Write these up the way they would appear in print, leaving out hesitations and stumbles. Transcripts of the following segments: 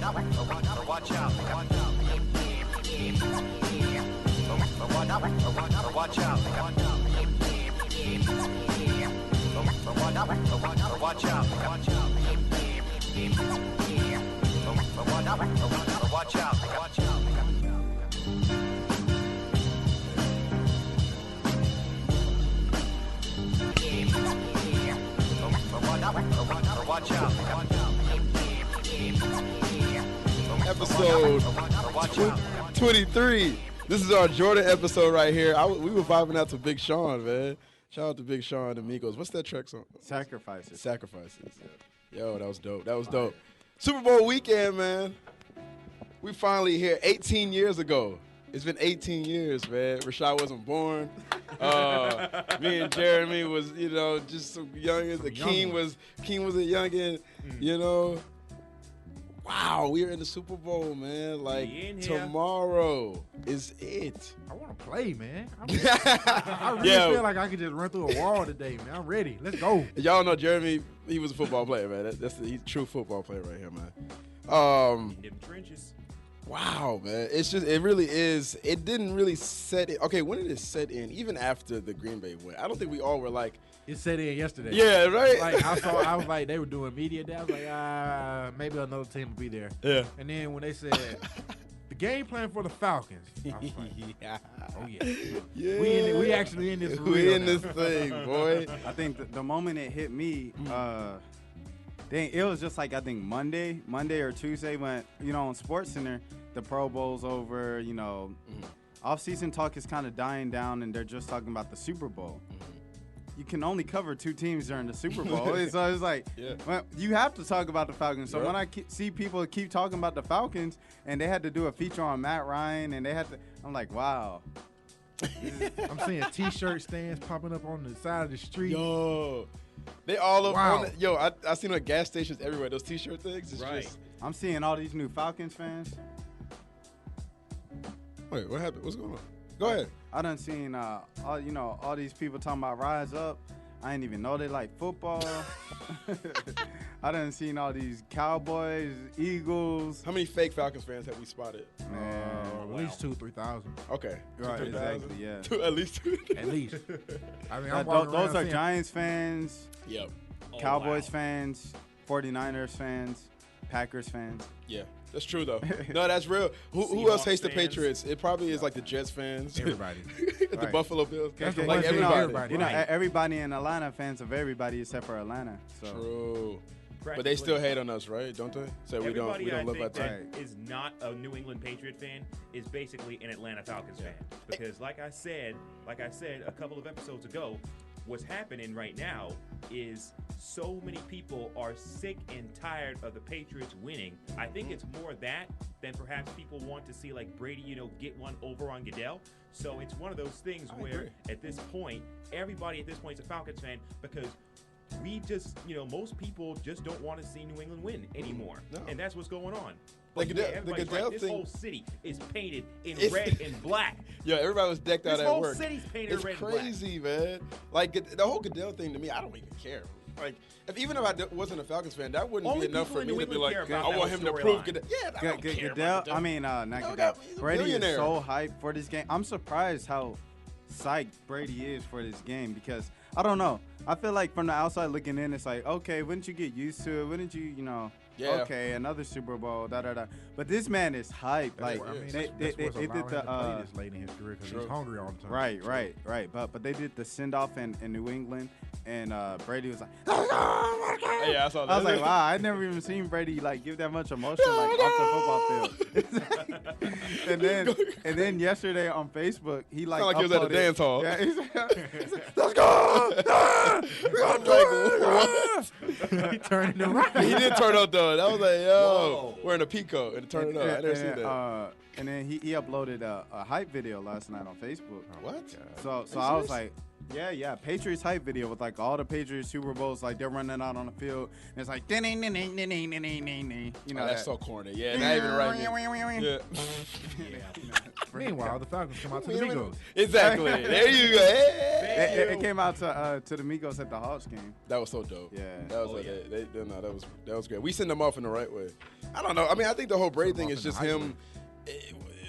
Watch out. Watch out. Watch out. Watch out. Watch out. Episode 23. This is our Jordan episode right here. We were vibing out to Big Sean, man. Shout out to Big Sean and Migos. What's that track song? Sacrifices. Yo, that was dope. Super Bowl weekend, man. We finally here 18 years ago. It's been 18 years, man. Rashad wasn't born. Me and Jeremy was, just some youngins. King was a youngin, Wow, we are in the Super Bowl, man. Like, tomorrow is it. I want to play, man. I really feel like I could just run through a wall today, man. I'm ready. Let's go. Y'all know Jeremy, he was a football player, man. He's a true football player right here, man. In the trenches. Wow, man. It really is. It didn't really set in. Okay, when did it set in? Even after the Green Bay win. I don't think we all were like. It set in yesterday. Yeah, right? Like, I was like, they were doing media day. I was like, maybe another team will be there. Yeah. And then when they said, the game plan for the Falcons. I was like, oh, yeah. We actually in this. We in this thing, boy. I think the moment it hit me, it was just like, I think Monday or Tuesday when, on SportsCenter, the Pro Bowl's over, off-season talk is kind of dying down and they're just talking about the Super Bowl. You can only cover two teams during the Super Bowl. So it's like, well, you have to talk about the Falcons. So when I see people keep talking about the Falcons and they had to do a feature on Matt Ryan and I'm like, wow. I'm seeing T-shirt stands popping up on the side of the street. Yo. They all up wow. on I seen them at gas stations everywhere. Those T-shirt things. It's just. I'm seeing all these new Falcons fans. Wait, what happened? What's going on? Go ahead. I done seen all these people talking about Rise Up. I didn't even know they like football. I done seen all these Cowboys, Eagles. How many fake Falcons fans have we spotted? At least 2,000-3,000. Okay. Right, 2,000? exactly, yeah. At least two. At least. I mean, those are Giants fans. Yep. Cowboys fans, 49ers fans, Packers fans. Yeah, that's true though. No, that's real. Who else hates the Patriots? It probably is like the Jets fans. Everybody. The Buffalo Bills. Like everybody. Everybody in Atlanta fans of everybody except for Atlanta. So. True. But they still hate on us, right? Don't they? So we don't live our time. Is not a New England Patriot fan is basically an Atlanta Falcons fan. Because like I said a couple of episodes ago, what's happening right now is so many people are sick and tired of the Patriots winning. I think it's more that than perhaps people want to see like Brady, get one over on Goodell. So it's one of those things where at this point, everybody at this point is a Falcons fan because we just, most people just don't want to see New England win anymore. No. And that's what's going on. But the Goodell thing, this whole city is painted in red and black. Yeah, everybody was decked out at work. This whole city's painted red and black. It's crazy, man. Like, the whole Goodell thing to me, I don't even care. Like, even if I wasn't a Falcons fan, that wouldn't be enough for me to be like, I want him to prove Goodell. Yeah, I don't care Goodell. I mean, not Goodell. Brady is so hyped for this game. I'm surprised how psyched Brady is for this game because, I don't know. I feel like from the outside looking in, it's like, okay, wouldn't you get used to it? Wouldn't you, okay, another Super Bowl, da-da-da. But this man is hyped. Like, they did the this late in his career because he's hungry all the time. Right. But they did the send-off in New England, and Brady was like, I saw that. I was like, wow, I'd never even seen Brady like give that much emotion like off the football field. and then yesterday on Facebook, he like he was at a dance hall. Yeah, he's like, let's go. We're gonna do it. He turned it around. He did turn up though. That was like, yo, wearing a Pico and turn it up. I never seen that. And then he uploaded a hype video last night on Facebook. What? So I was like, yeah, Patriots hype video with like all the Patriots Super Bowls, like they're running out on the field, and it's like, that's so corny. Yeah, not even right. Yeah. Meanwhile, the Falcons come out to the Migos. Exactly. There you go. Hey. It came out to the Migos at the Hawks game. That was so dope. Yeah. That was that was great. We sent them off in the right way. I don't know. I mean, I think the whole Brady thing Off is in the just high him.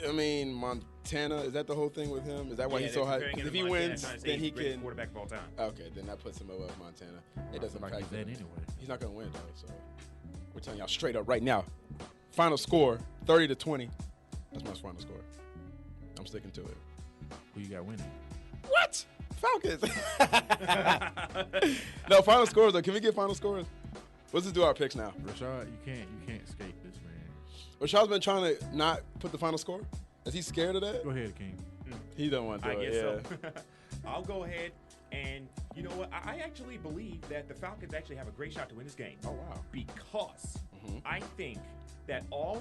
I mean, Montana, is that the whole thing with him? Is that why he's so high? Because if he wins, then he can. Quarterback of all time. Okay, then that puts him above Montana. It doesn't like impact he's him. that anyway. He's not going to win, though. So we're telling y'all straight up right now. Final score, 30-20. That's my final score. I'm sticking to it. Who you got winning? What? Falcons. No, final scores, though. Can we get final scores? Let's just do our picks now. Rashad, you can't escape this, man. Rashad's been trying to not put the final score. Is he scared of that? Go ahead, King. He don't want to do I it. guess Yeah. so. I'll go ahead, and you know what? I actually believe that the Falcons actually have a great shot to win this game. Oh wow. Because I think that all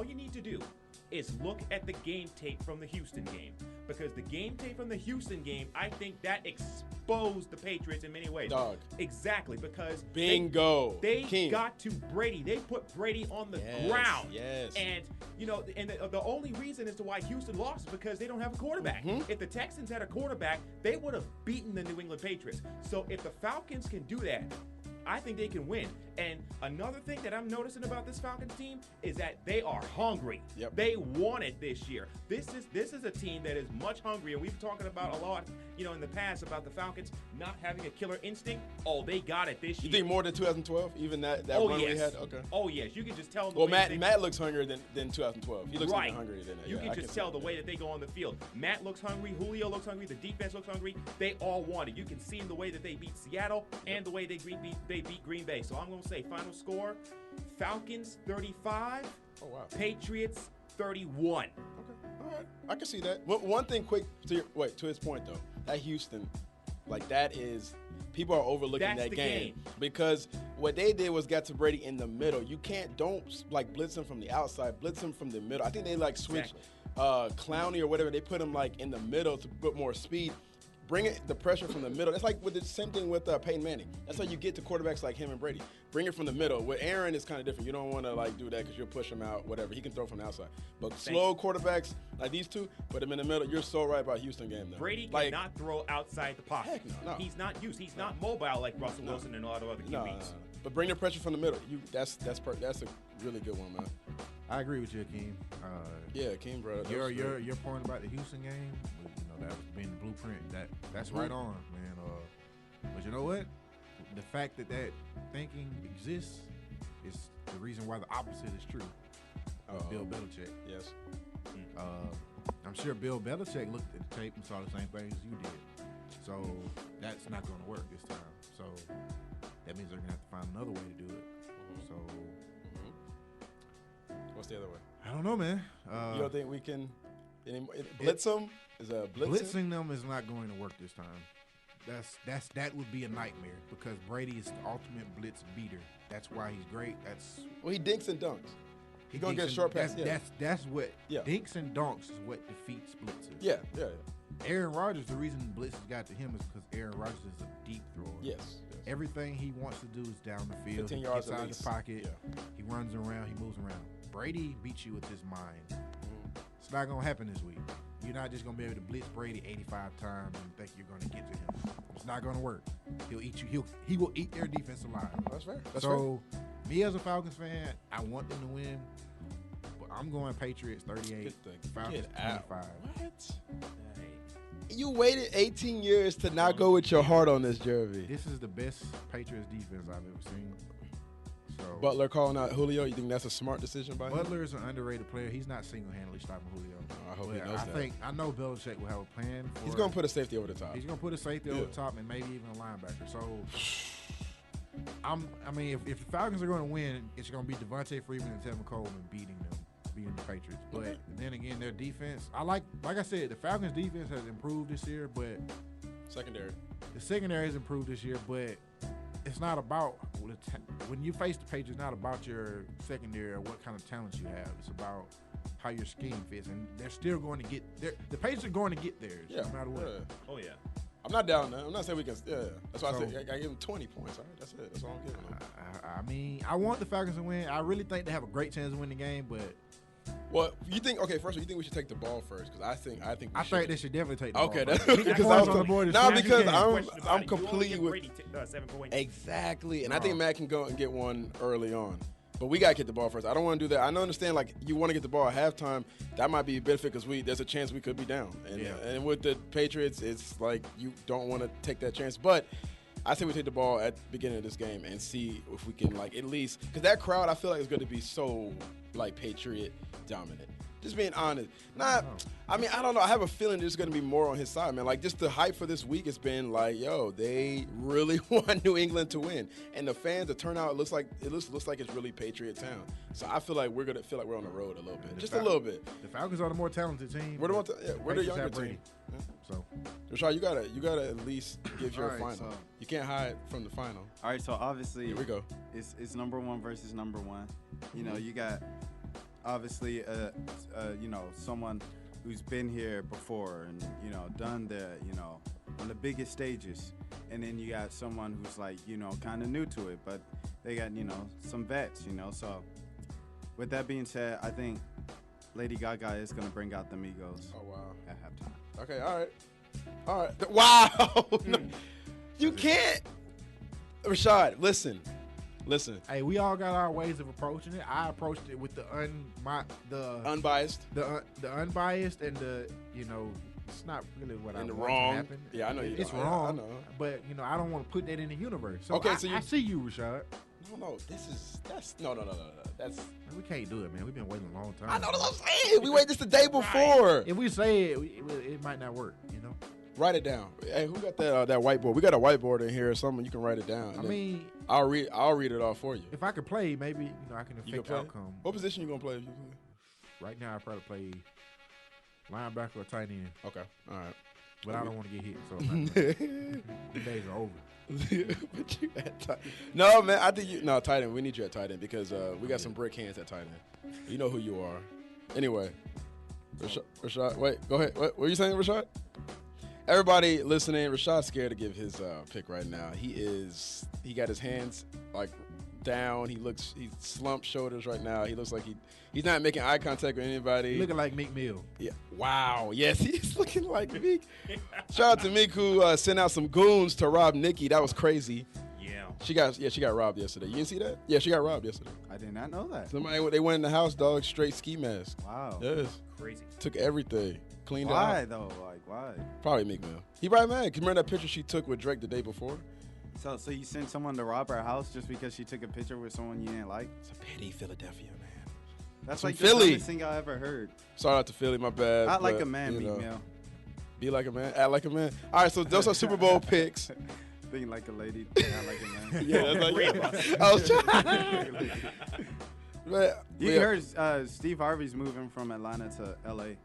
you need to do is look at the game tape from the Houston game. Because the game tape from the Houston game, I think that exposed the Patriots in many ways. Dog. Exactly, because Bingo. they King. got to Brady. They put Brady on the Yes, ground. yes. And, the only reason as to why Houston lost is because they don't have a quarterback. If the Texans had a quarterback, they would have beaten the New England Patriots. So if the Falcons can do that, I think they can win. And another thing that I'm noticing about this Falcons team is that they are hungry. Yep. They want it this year. This is a team that is much hungrier. We've talked about a lot, in the past about the Falcons not having a killer instinct. Oh, they got it this You year. think more than 2012? Even that Oh, run yes. we had? Okay. Oh, yes. You can just tell the Well, way Matt looks hungrier than 2012. He looks right. even hungrier than that. You Yeah, I can just see tell the that. way that they go on the field. Matt looks hungry. Julio looks hungry. The defense looks hungry. They all want it. You can see in the way that they beat Seattle and the way they beat Green Bay. So I'm going to say final score, Falcons 35, Oh, wow. Patriots 31. Okay. All right. I can see that. One thing quick to his point, though. That Houston, that is – people are overlooking That's that the game. game. Because what they did was got to Brady in the middle. You don't blitz him from the outside, blitz him from the middle. I think they switch Clowney or whatever. They put him in the middle to put more speed. Bring the pressure from the middle. That's with the same thing with Peyton Manning. That's how you get to quarterbacks like him and Brady. Bring it from the middle. With Aaron, it's kind of different. You don't want to do that because you'll push him out, whatever. He can throw from the outside. But slow quarterbacks like these two, put them in the middle. You're so right about Houston game, though. Brady cannot throw outside the pocket. Heck no. He's not used. He's not mobile like Russell Wilson and a lot of other QBs. No. But bring the pressure from the middle. That's a really good one, man. I agree with you, King. Yeah, King, bro. Your point about the Houston game, that was being the blueprint. That's right on, man. But you know what? The fact that thinking exists is the reason why the opposite is true. Bill Belichick. Yes. I'm sure Bill Belichick looked at the tape and saw the same thing as you did. So that's not going to work this time. So that means they're going to have to find another way to do it. So what's the other way? I don't know, man. You don't think we can blitz them? Is a blitzing them is not going to work this time. That would be a nightmare because Brady is the ultimate blitz beater. That's why he's great. He dinks and dunks. He's gonna get short pass. That's what Yeah. dinks and donks is what defeats blitzes. Yeah. Aaron Rodgers, the reason blitzes got to him is because Aaron Rodgers is a deep thrower. Yes. Everything he wants to do is down the field. 15 He yards gets at out of least. the pocket. Yeah. He runs around. He moves around. Brady beats you with his mind. It's not gonna happen this week. You're not just gonna be able to blitz Brady 85 times and think you're gonna get to him. It's not gonna work. He'll eat you. He will eat their defense alive. That's fair. Me as a Falcons fan, I want them to win, but I'm going Patriots 38, Falcons 25. What? You waited 18 years to not go with your heart on this, Jeremy. This is the best Patriots defense I've ever seen. So Butler calling out Julio. You think that's a smart decision by him? Butler is an underrated player. He's not single-handedly stopping Julio. I hope he But knows that. I know Belichick will have a plan. He's gonna put a safety over the top. He's gonna put a safety over the top and maybe even a linebacker. So, if the Falcons are going to win, it's going to be Devontae Freeman and Tevin Coleman beating the Patriots. But then again, their defense, like I said, the Falcons' defense has improved this year, but the secondary has improved this year, but it's not about when you face the Patriots. It's not about your secondary or what kind of talent you have. It's about how your scheme fits, and they're still going to get there. The Patriots are going to get theirs, no matter what. Yeah. Oh, yeah. I'm not down there. I'm not saying we can. Yeah, that's why I said I give him 20 points. All right, that's it. That's all I'm giving him. I want the Falcons to win. I really think they have a great chance to win the game, but well, you think? Okay, first of all, you think we should take the ball first? Because I think they should definitely take the ball. Okay, first. that's Keep because the I points was on the board as now soon as you because can. I'm completely with 7 points. exactly, and I think Matt can go and get one early on. But we got to get the ball first. I don't want to do that. I don't understand, like, you want to get the ball at halftime. That might be a benefit because there's a chance we could be down. And with the Patriots, it's like you don't want to take that chance. But I say we take the ball at the beginning of this game and see if we can, like, at least – because that crowd, I feel like, is going to be so, like, Patriot dominant. Just being honest. I don't know. I have a feeling there's going to be more on his side, man. Like, just the hype for this week has been like, yo, they really want New England to win. And the fans, the turnout, it looks like it's really Patriot town. So I feel like we're going to feel like we're on the road a little bit. Just a little bit. The Falcons are the more talented team. We're the younger team. Yeah. So, Rashad, you gotta at least give your final. So, you can't hide from the final. All right, so obviously, here we go. It's number one versus number one. You know, you got obviously someone who's been here before and done on the biggest stages, and then you got someone who's like kind of new to it, but they got some vets. So with that being said, I think Lady Gaga is gonna bring out the Migos. Oh wow! At halftime. Okay, all right. Wow! No, you can't, Rashad. Listen. Hey, we all got our ways of approaching it. I approached it with the unbiased, the unbiased, and the it's not really what I want wrong. to happen. Yeah, I know it's don't. wrong. I know. But I don't want to put that in the universe. So okay, I see you, Rashad. No. That's we can't do it, man. We've been waiting a long time. I know what I'm saying. We waited this the day before. If we say it, it might not work. Write it down. Hey, who got that whiteboard? We got a whiteboard in here or something. You can write it down. I'll read it off for you. If I could play, maybe I can affect the outcome. What position you gonna play? Right now, I probably play linebacker or tight end. Okay, all right. But I don't want to get hit, so I'm the days are over. But you at tight. No, man. I think tight end. We need you at tight end because we got some brick hands at tight end. You know who you are. Anyway, Rashad. Wait, go ahead. What were you saying, Rashad? Everybody listening, Rashad's scared to give his pick right now. He got his hands like down. He's slumped shoulders right now. He looks like he's not making eye contact with anybody. Looking like Meek Mill. Yeah. Wow. Yes, he's looking like Meek. Shout out to Meek who sent out some goons to rob Nikki. That was crazy. Yeah. She got robbed yesterday. You didn't see that? Yeah, she got robbed yesterday. I did not know that. They went in the house, dog, straight ski mask. Wow. Yes. Crazy. Took everything. Cleaned Why it out. though? Like why? Probably Meek Mill. He probably mad. Cause remember that picture she took with Drake the day before? So you sent someone to rob her house just because she took a picture with someone you didn't like? It's a petty Philadelphia, man. That's Some like Philly. the dumbest thing I ever heard. Shout out to Philly, my bad. Act like a man, Meek Mill. Be like a man, act like a man. All right, so those are Super Bowl picks. Being like a lady, act like a man. Yeah, that's like I was trying. But, You heard Steve Harvey's moving from Atlanta to L.A.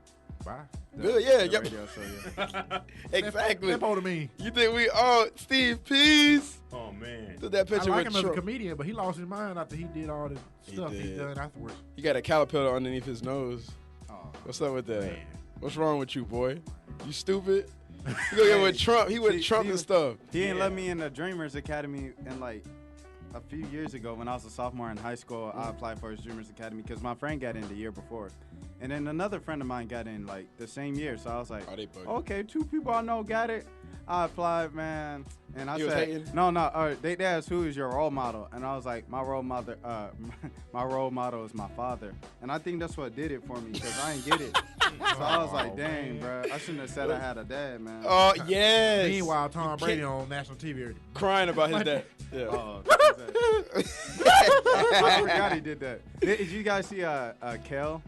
Bye. Good, yeah, the yep. radio show, yeah. Exactly. Step on to me. You think Steve, peace? Oh man. Did that I picture like with him as a Trump. comedian, but he lost his mind after he did all the stuff he did. done afterwards. He got a caterpillar underneath his nose. Oh, What's up with that? Man. What's wrong with you, boy? You stupid? You go get with Trump. He with Trump and stuff. He didn't let me in the Dreamers Academy and like a few years ago when I was a sophomore in high school. I applied for his Dreamers Academy because my friend got in the year before. And then another friend of mine got in like the same year. So I was like, they bugging. okay, 2 people I know got it. I applied, man. And I You was said, hating? no. They asked who is your role model, and I was like, my role model is my father. And I think that's what did it for me because I didn't get it. So I was like, dang, bro, I shouldn't have said I had a dad, man. Oh, yes. Meanwhile, Tom Brady on national TV. Crying about his dad. Yeah. Oh, I forgot he did that. Did you guys see Kel?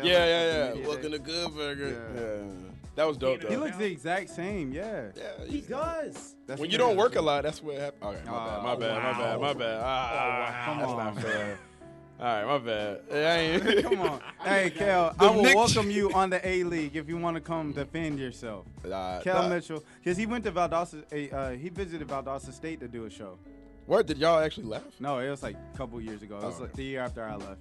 Yeah. Welcome to Good Burger. Yeah. That was dope, though. He looks the exact same, yeah. Yeah, He does. That's when what you he don't does. work a lot, that's what happens. Okay, my wow. bad. Come That's on, not fair. man. All right, my bad. Yeah, I ain't. Come on. Hey, Kel, The I will Nick- welcome you on the A-League if you want to come defend yourself. Kel Mitchell, because he went to he visited Valdosta State to do a show. Where did y'all actually laugh? No, it was like a couple years ago. It was Oh, like okay. the year after I left.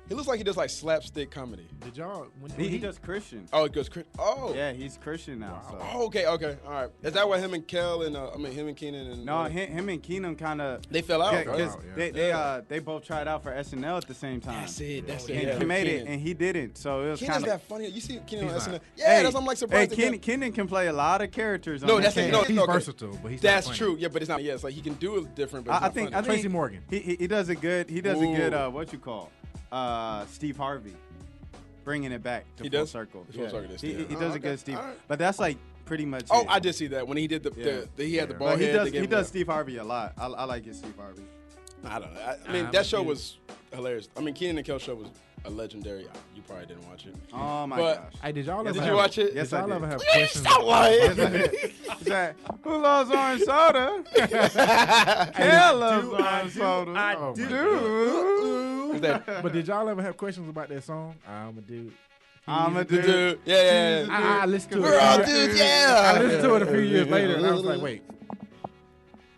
He looks like he does like slapstick comedy. Did y'all? When He does Christian. Oh, it goes. Oh. Yeah, he's Christian now. So. Oh, okay. All right. Is that why him and Kel and him and Keenan and No, him and Keenan kind of they fell out, right? because Yeah. they both tried out for SNL at the same time. That's it. That's And it. he made it, and he didn't. So it was Keenan's kind of. that funny. You see Keenan on He's SNL? not. Yeah, that's I'm like surprised. Hey, Keenan can play a lot of characters. No, on that's that it. show. No, he's okay. versatile, but he's That's not true. Yeah, but it's not. Yeah, it's like he can do it different. But it's I not think funny. Tracy Morgan. He does a good. He does a Ooh. good. What you call? Steve Harvey, bringing it back to He full does? circle. Full circle, that's He Steve. does Oh, a okay. good Steve, All right. but that's like pretty much. Oh, it. I did see that when he did he had the ball But he head. does. they gave He him does that- Steve Harvey a lot. I like his Steve Harvey. I don't know. I mean, I'm that a show dude. was hilarious. I mean, Keenan and Kel show was a legendary. You probably didn't watch it. Oh my But- gosh. Hey, did y'all ever Did have, you watch it? Yes, Did y'all I ever did. have Hey, questions? stop lying. He's like, who loves orange soda? Kel loves orange soda. I Oh, do. my Dude. Is that But did y'all ever have questions about that song? I'm a dude. I'm a the dude. dude? Yeah. I listened to it. We're all dudes, yeah. I listened to it a few years later, and I was like, wait.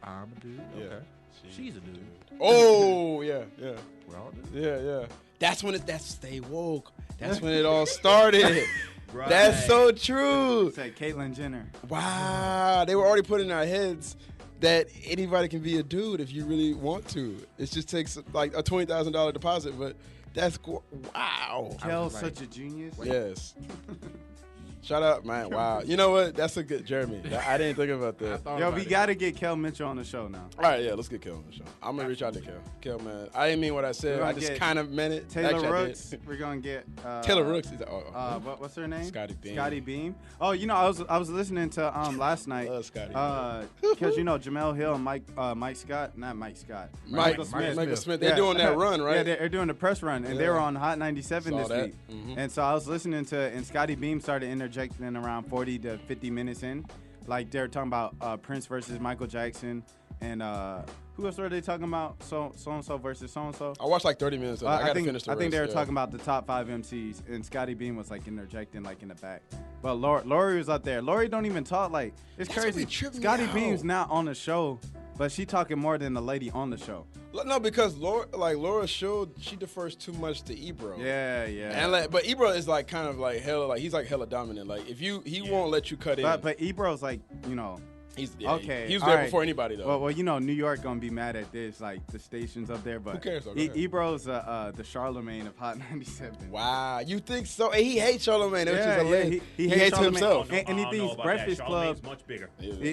I'm a dude. Yeah. Okay. She's a dude. Oh, yeah. We're all dudes. Yeah. That's when that's Stay Woke. That's when it all started. Right. That's so true. Said Caitlyn Jenner. Wow. They were already putting in our heads that anybody can be a dude if you really want to. It just takes like a $20,000 deposit, but that's wow. Kel's was like, such a genius. Yes. Shout out, man. Wow. You know what? That's a good Jeremy. I didn't think about that. thought Yo, about we it. got to get Kel Mitchell on the show now. All right, yeah, let's get Kel on the show. I'm gonna reach out to Kel. Kel, man, I didn't mean what I said. We're I gonna just get kind of meant it. Taylor Actually, I did. Rooks. We're going to get. Taylor Rooks. What's her name? Scotty Beam. Scotty Beam. Oh, you know, I was listening to last night. Love Scotty. Because you know Jamel Hill and Mike Scott, not Mike Scott. Michael Smith. They're doing that run, right? Yeah, they're doing the press run, and they Yeah. were on Hot 97 Saw this that. week. Mhm. And so I was listening to, and Scotty Beam started interjecting around 40 to 50 minutes in, like they're talking about Prince versus Michael Jackson, and who else were they talking about? So and so versus so and so. I watched like 30 minutes of it. I gotta finish the I think they were rest, talking about the top 5 MCs, and Scotty Beam was like interjecting like in the back. But Lori was out there. Lori don't even talk like it's That's what crazy. be tripping me Scotty out. Beam's not on the show, but she talking more than the lady on the show. No, because Laura showed she defers too much to Ebro. Yeah. And but Ebro is like kind of like hella, like he's like hella dominant. Like if he won't let you cut in. But Ebro's like, you know. He's Okay, He was all there right. before anybody though. Well, you know, New York gonna be mad at this, like the stations up there. But Who cares, though? Go ahead. Ebro's the Charlemagne of Hot 97. Wow, you think so? And he hates Charlamagne, which is hilarious. he hates Charlemagne. himself. And he I don't know thinks about Breakfast that. Club. Charlemagne's much bigger.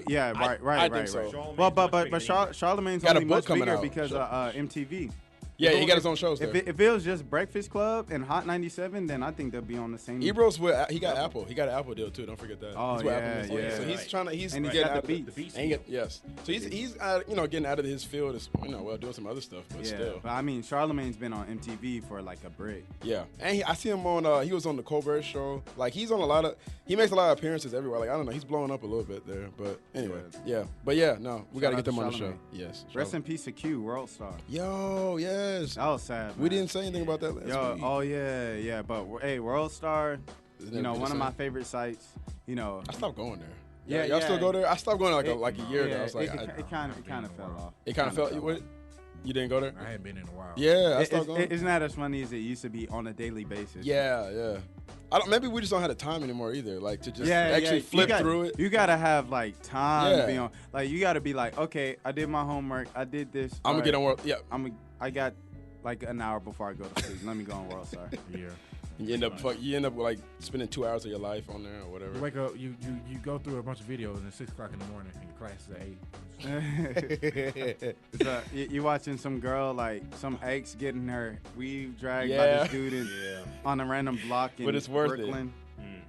Yeah, I right. think so. Charlemagne's Well, much but bigger than Ebro. Charlemagne's Got a only book much coming bigger out. because of MTV. Yeah, If he it- got his own shows If there. it was just Breakfast Club and Hot 97, then I think they'll be on the same. Ebro's with he got Apple. He got an Apple deal too. Don't forget that. Oh, He's with yeah, Apple Music. yeah. So he's Right. trying to he's And he's getting got out the of beats. The beats. and yes. So he's getting out of his field. Is doing some other stuff, but Yeah, still. but I mean, Charlemagne's been on MTV for like a break. Yeah, and I see him on. He was on the Colbert Show. Like he's on he makes a lot of appearances everywhere. Like I don't know, he's blowing up a little bit there. But anyway, yeah. But yeah, no, we got to Shout get out them to on the show. Charlamagne. Yes. Rest in peace to Q, World Star. Yo, yes. That was sad. We man. didn't say anything about that last Yo, week. oh yeah. But hey, World Star, It's you never know, been one the of my same. favorite sites. You know, I stopped going there. Yeah, y'all still yeah. go there? I stopped going like a year ago. I yeah, was like, it kind of fell off. it kind of felt. You didn't go there? I hadn't been in a while. Yeah, I stopped going. It's not as funny as it used to be on a daily basis. Yeah. Maybe we just don't have the time anymore either. Like to just actually flip through it. You gotta have like time Yeah. to be on. Like you gotta be like, okay, I did my homework. I did this. I'm gonna get on World. Yeah, I got like an hour before I go to sleep. Let me go on World Star. Yeah. you end up like spending 2 hours of your life on there or whatever. You wake up, you go through a bunch of videos, and it's 6 o'clock in the morning, and your class is at 8. So, you watching some girl like some ex getting her weave dragged by Yeah. this dude on a random block in But it's worth it. Brooklyn.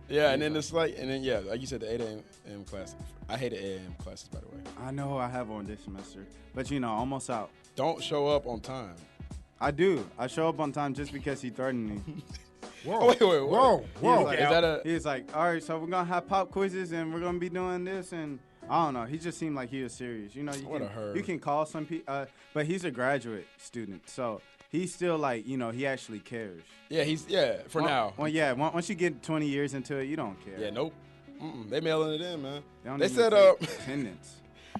Yeah, and then it's like, like you said, the 8 a.m. class. I hated 8 a.m. classes, by the way. I know I have one this semester, but you know, almost out. Don't show up on time. I do. I show up on time just because he threatened me. Whoa. Oh, wait. Whoa. Whoa. like- Is that a? He's like, all right, so we're gonna have pop quizzes and we're gonna be doing this, and I don't know. He just seemed like he was serious. You know, What a herd. you can call some people, but he's a graduate student, so he's still like, you know, he actually cares. Yeah, for now. Well, yeah. Once you get 20 years into it, you don't care. Yeah, nope. They mailing it in, man. don't They even said, take attendance.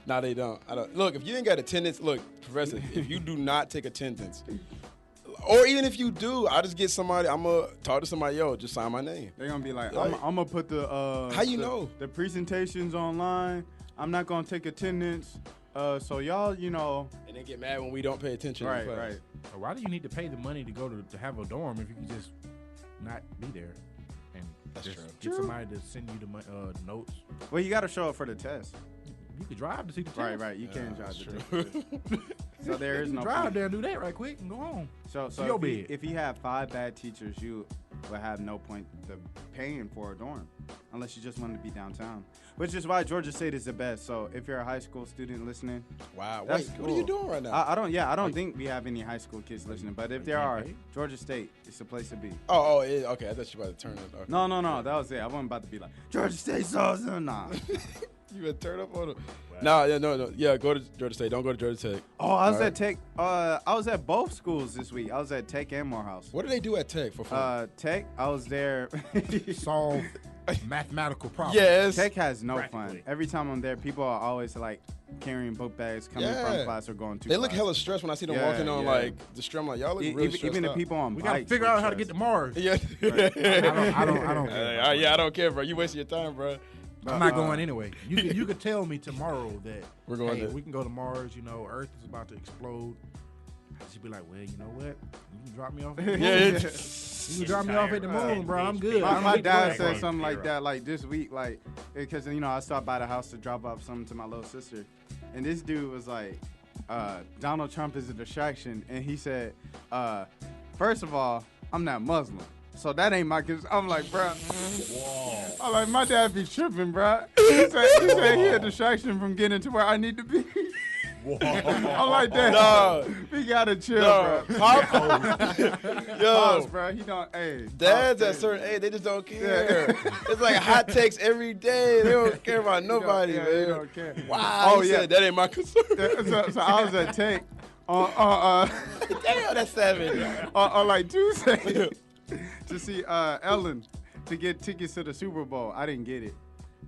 Nah, they don't. I don't. Look, if you ain't got attendance, look, professor, if you do not take attendance, Or even if you do, I just get somebody. I'm gonna talk to somebody. Yo, just sign my name. They're gonna be like, Like- I'm gonna put the How you know? the presentations online. I'm not gonna take attendance. So y'all, you know, And they get mad when we don't pay attention. in right, class. right. So why do you need to pay the money to go to have a dorm if you can just not be there and That's just true. get somebody to send you the notes? Well, you gotta show up for the test. You could drive to see the test. Right, right. You Yeah, can't drive that's the true. test. So there is You no can drive point. there and do that right quick and go home. So your if, bed. if you have 5 bad teachers, you will have no point to paying for a dorm, unless you just want to be downtown. Which is why Georgia State is the best. So if you're a high school student listening, Wow. That's Wait, what are you cool. doing right now? I don't think we have any high school kids listening. But if there are, Georgia State is the place to be. okay. I thought you were about to turn it. Okay. No, that was it. I wasn't about to be like Georgia State's awesome. Nah. You would turn up on it. No, yeah, go to Georgia State. Don't go to Georgia Tech. Oh, I was All right. at Tech. I was at both schools this week. I was at Tech and Morehouse. What do they do at Tech for fun? Tech, I was there. Solve mathematical problems. Yes. Tech has no fun. Practically. Every time I'm there, people are always like carrying book bags coming Yeah. from class or going to They look class. hella stressed when I see them Yeah, walking on yeah. like the stream. I'm like, y'all look really stressed even the out. people on We gotta bikes. figure look out how to get to stressed. Mars. Yeah. I don't care. Yeah, I don't care, bro. You wasting your time, bro. I'm not going anyway. You could tell me tomorrow that We're going hey, to- we can go to Mars. You know, Earth is about to explode. I should be like, well, you know what? You can drop me off. At the moon. Yeah. You can drop me off at the moon, bro. I'm good. I My, don't my need to dad worry said about it. something like that, like this week, like because I stopped by the house to drop off something to my little sister, and this dude was like, Donald Trump is a distraction, and he said, first of all, I'm not Muslim, so that ain't my. I'm like, bro, I'm like, my dad be tripping, bro. He said he a distraction from getting to where I need to be. I'm like, that. No. He gotta chill, No, bro. Pop, Pause, yo, bro. He don't. Hey, dads pause, at certain age, they just don't care. It's like hot takes every day. They don't care about nobody, yeah, man. they don't care. Wow. Oh, He yeah. said, that ain't my concern. So I was at Tech Damn, that's 7. on like Tuesday to see Ellen to get tickets to the Super Bowl. I didn't get it,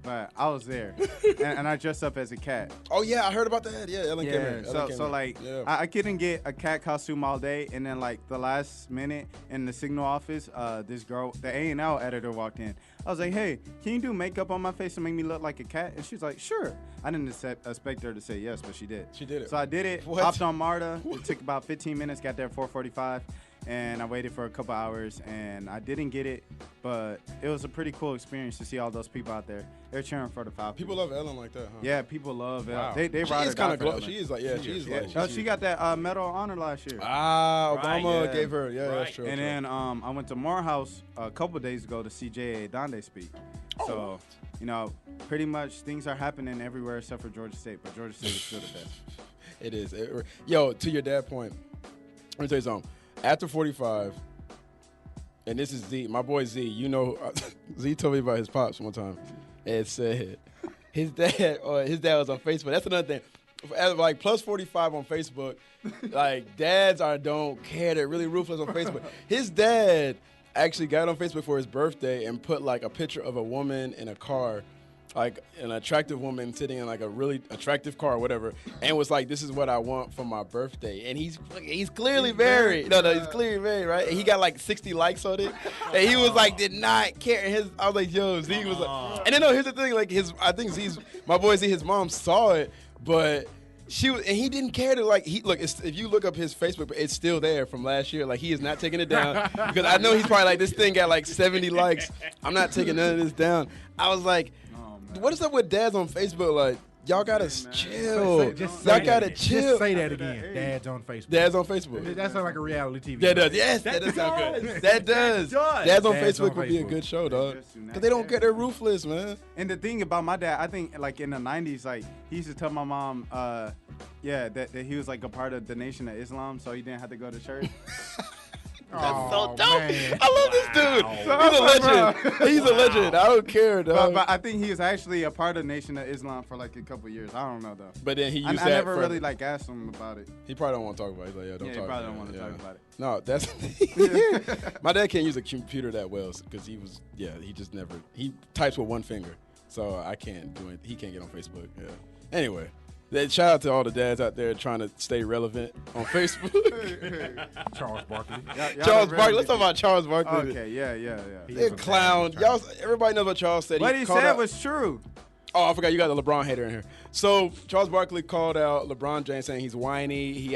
but I was there, and I dressed up as a cat. Oh yeah, I heard about that. Yeah, Ellen came Yeah, here. Ellen came so here. like Yeah. I couldn't get a cat costume all day, and then like the last minute in the Signal office, this girl, the A&L editor, walked in. I was like, hey, can you do makeup on my face to make me look like a cat? And she's like, sure. I didn't expect her to say yes, but she did. She did it. So I did it. What? Hopped on MARTA. It took about 15 minutes. Got there at 4:45. And I waited for a couple hours, and I didn't get it, but it was a pretty cool experience to see all those people out there. They're cheering for the Falcons. People love Ellen like that, huh? Yeah, people love it. Wow. They She ride is or die kind of for glow. Ellen. She is like, yeah, she's Yeah, like. she got that Medal of Honor last year. Obama Right, gave her. Yeah, that's Right. true. And true. then I went to Morehouse a couple days ago to see J.A. Donde speak. Oh, So, pretty much things are happening everywhere except for Georgia State, but Georgia State is still the best. It is. Yo, to your dad point, let me tell you something. After 45, and this is Z, my boy Z, Z told me about his pops one time and said his dad was on Facebook. That's another thing. Like plus 45 on Facebook, like dads don't care. They're really ruthless on Facebook. His dad actually got on Facebook for his birthday and put like a picture of a woman in a car, like an attractive woman sitting in like a really attractive car or whatever, and was like, this is what I want for my birthday. And he's clearly married. No, he's clearly married, right? And he got like 60 likes on it. And he was like, did not care. I was like, yo, Z was like, and then no, here's the thing, like I think my boy Z, his mom saw it, but and he didn't care to if you look up his Facebook, it's still there from last year. Like he is not taking it down because I know he's probably like, this thing got like 70 likes. I'm not taking none of this down. I was like, what is up with dads on Facebook? Like, y'all gotta chill. Y'all gotta chill. Just say that again. Dad's on Facebook. Dads on Facebook. That sounds like a reality TV. That show. does. Yes, that does sound good. does. That does. does. Dads on Dads Facebook on would be a Facebook. good show, dog. Just do not Because they don't care. care. They're ruthless, man. And the thing about my dad, I think like in the 90s, like he used to tell my mom, that he was like a part of the Nation of Islam, so he didn't have to go to church. That's so Oh, dope. man. I love this dude. Wow. He's a legend. He's a legend. I don't care, dog. but I think he was actually a part of Nation of Islam for like a couple years. I don't know though. But then he I used that never for, really like asked him about it. He probably don't want to talk about it. He's like, yeah, don't Yeah, talk he probably about don't want it. to Yeah. talk about it. No, that's my dad can't use a computer that well because he just he types with one finger, so I can't do it. He can't get on Facebook. Yeah. Anyway, Shout out to all the dads out there trying to stay relevant on Facebook. Charles Barkley. Charles Barkley. Let's talk about Charles Barkley. Okay, yeah. They're clown. Y'all, everybody knows what Charles said. What he called said out- was true. Oh, I forgot you got the LeBron hater in here. So Charles Barkley called out LeBron James saying he's whiny. He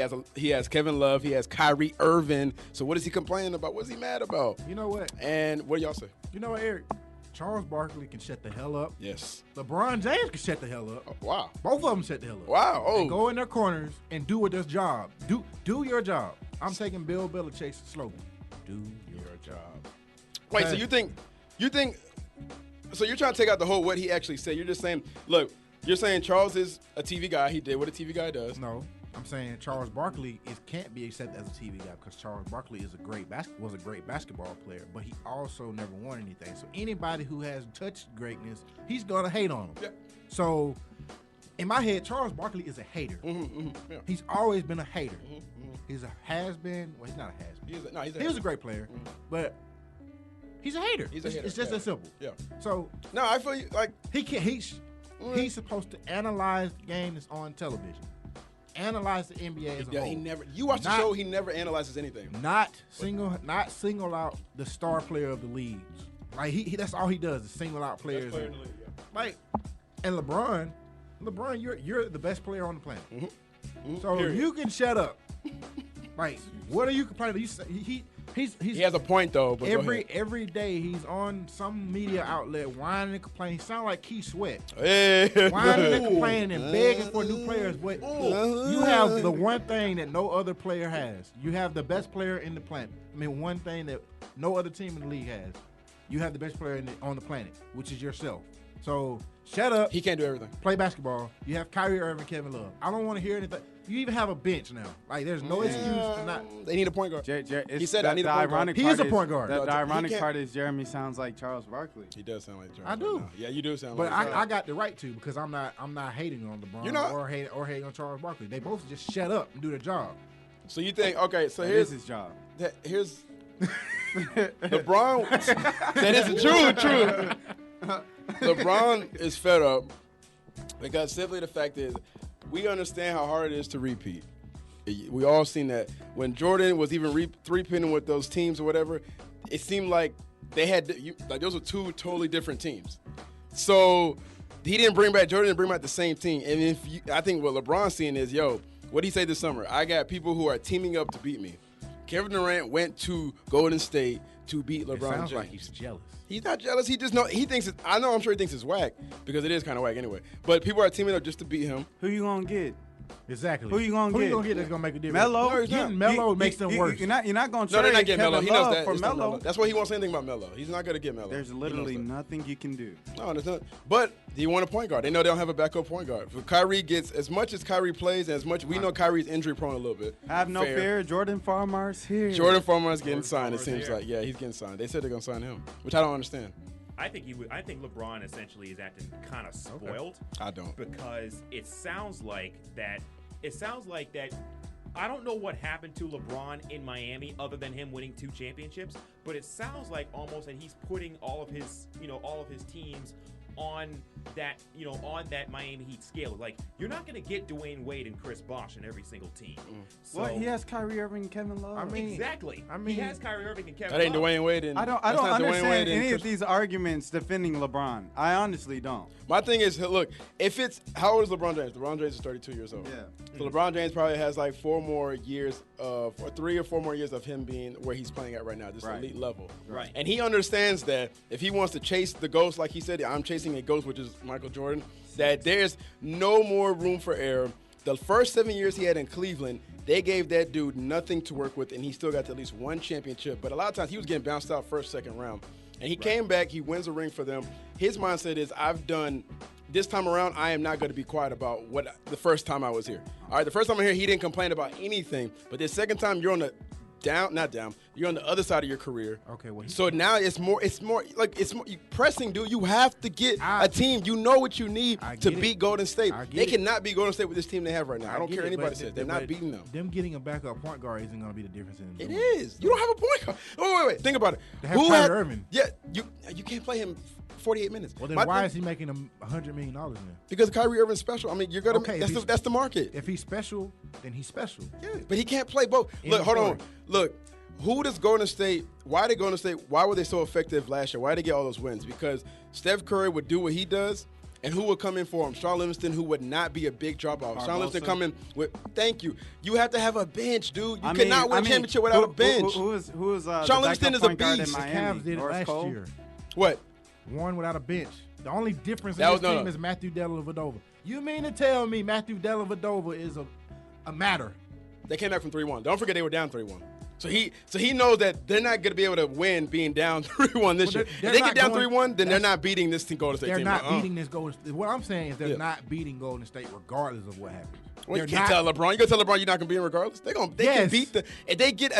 has Kevin Love. He has Kyrie Irving. So what is he complaining about? What is he mad about? You know what? And what do y'all say? You know what, Eric? Charles Barkley can shut the hell up. Yes. LeBron James can shut the hell up. Oh, wow. Both of them shut the hell up. Wow. Oh. And go in their corners and do what their job. Do your job. I'm taking Bill Belichick's slogan. Do your job. Wait. So you think? So you're trying to take out the whole what he actually said. You're just saying, look. You're saying Charles is a TV guy. He did what a TV guy does. No, I'm saying Charles Barkley can't be accepted as a TV guy because Charles Barkley is was a great basketball player, but he also never won anything. So anybody who has touched greatness, he's gonna hate on him. Yeah. So in my head, Charles Barkley is a hater. Yeah. He's always been a hater. He's a has-been. Well, he's not a has-been. He was a great player, but he's a hater. He's a hater. It's just that simple. Yeah. So No, I feel you. Like he can't. He's supposed to analyze the game that's on television. Analyze the NBA as a yeah, whole. he never. You watch the show. He never analyzes anything. Not single out the star player of the leagues. Like he that's all he does is single out players. Player in the league, yeah. Like, and LeBron, you're the best player on the planet. So Period. you can shut up. Like, what are you complaining? You say he He has a point though. But go ahead. every day he's on some media outlet whining and complaining. He sounds like Keith Sweat. Hey. Whining and complaining and begging for new players. But you have the one thing that no other player has. You have the best player in the planet. I mean, one thing that no other team in the league has. You have the best player on the planet, which is yourself. So shut up. He can't do everything. Play basketball. You have Kyrie Irving, Kevin Love. I don't want to hear anything. You even have a bench now. Like, there's no excuse to not. They need a point guard. He said, "I need a point guard." He is a point guard. The No, he ironic can't- part is Jeremy sounds like Charles Barkley. He does sound like Charles. I do. right now. Yeah, you do sound But like. I got the right to because I'm not hating on LeBron You're not. or hating on Charles Barkley. They both just shut up and do their job. So you think? Okay, so That here's is his job. here's LeBron. That is true. LeBron is fed up because simply the fact is we understand how hard it is to repeat. We all seen that when Jordan was even three-pinning with those teams or whatever. It seemed like they had those were two totally different teams. So he didn't bring back Jordan, didn't bring back the same team. And I think what LeBron's seeing is, what did he say this summer? I got people who are teaming up to beat me. Kevin Durant went to Golden State to beat LeBron It sounds James. like he's jealous. He's not jealous. He just he thinks it's, I'm sure he thinks it's whack because it is kind of whack anyway. But people are teaming up just to beat him. Who you gonna get? Exactly. Who you gonna get? That's gonna make a difference? Melo? No, he's not. Getting Melo makes them worse. You're not gonna No, they're trade not getting Kevin Melo. He knows Love that. for It's not Melo. That's why he won't say anything about Melo. He's not going to get Melo. There's He literally knows that. nothing you can do. No, there's not. But he want a point guard. They know they don't have a backup point guard. If Kyrie gets as much as Kyrie plays, and as much we know Kyrie's injury prone a little bit. Have no Fair. fear. Jordan Farmer's here. Jordan Farmer's getting signed. It Farmer's seems here. like he's getting signed. They said they're going to sign him, which I don't understand. I think LeBron essentially is acting kind of spoiled I don't. because it sounds like that. I don't know what happened to LeBron in Miami other than him winning 2 championships, but it sounds like almost that he's putting all of his teams on that Miami Heat scale. Like, you're not going to get Dwayne Wade and Chris Bosh in every single team. So, What? He has Kyrie Irving and Kevin Love. I mean, exactly. I mean, he has Kyrie Irving and Kevin That ain't Love. Dwayne Wade. And I don't that's not Dwayne understand Wade and any Chris- of these arguments defending LeBron. I honestly don't. My thing is, look, if it's how old is LeBron James? LeBron James is 32 years old. Yeah. So LeBron James probably has like 4 more years or 3 or 4 more years of him being where he's playing at right now, this Right. elite level. Right. And he understands that if he wants to chase the ghost, like he said, I'm chasing a ghost, which is Michael Jordan, that there's no more room for error. The first 7 years he had in Cleveland, they gave that dude nothing to work with, and he still got to at least 1 championship. But a lot of times he was getting bounced out first, second round. And he came back, he wins a ring for them. His mindset is, this time around, I am not going to be quiet about what the first time I was here. All right, the first time I'm here, he didn't complain about anything. But the second time, you're on the you're on the other side of your career. Okay, well, So now it's more pressing, dude. You have to get a team. You know what you need to beat Golden State. They cannot beat Golden State with this team they have right now. I don't care what anybody says. They're not beating them. Them getting a backup point guard isn't going to be the difference in It is. You don't have a point guard. Wait. Think about it. They have Kyrie Irving. Yeah, you can't play him for 48 minutes. Well, then My why thing- is he making him $100 million then? Because Kyrie Irving's special. I mean, you're gonna. Okay, if That's the market. If he's special, then he's special. Yeah, but he can't play both. In Look, the hold on. court. Look, who does Golden State? Why did Golden State? Why were they so effective last year? Why did they get all those wins? Because Steph Curry would do what he does, and who would come in for him? Sean Livingston, who would not be a big drop off. Sean Livingston Barbosa. coming with. Thank you. You have to have a bench, dude. You I cannot mean- win I mean, championship without a bench. Who is the Sean Livingston backup is a point guard in beast. The Miami? Cavs did it Norris last Cole? year. What? One without a bench. The only difference That in was- this no, team no. is Matthew Dellavedova. You mean to tell me Matthew Dellavedova is a matter? They came back from 3-1. Don't forget they were down 3-1. So he knows that they're not going to be able to win being down 3-1 this Well, year. they're If they not get down going- 3-1, then they're that's- not beating this team Golden State They're team. not beating this Golden State. What I'm saying is they're Yeah. not beating Golden State regardless of what happens. Well, you They're can't not- tell LeBron. You gonna tell LeBron you're not gonna beat him regardless. They can Yes. beat the. If they get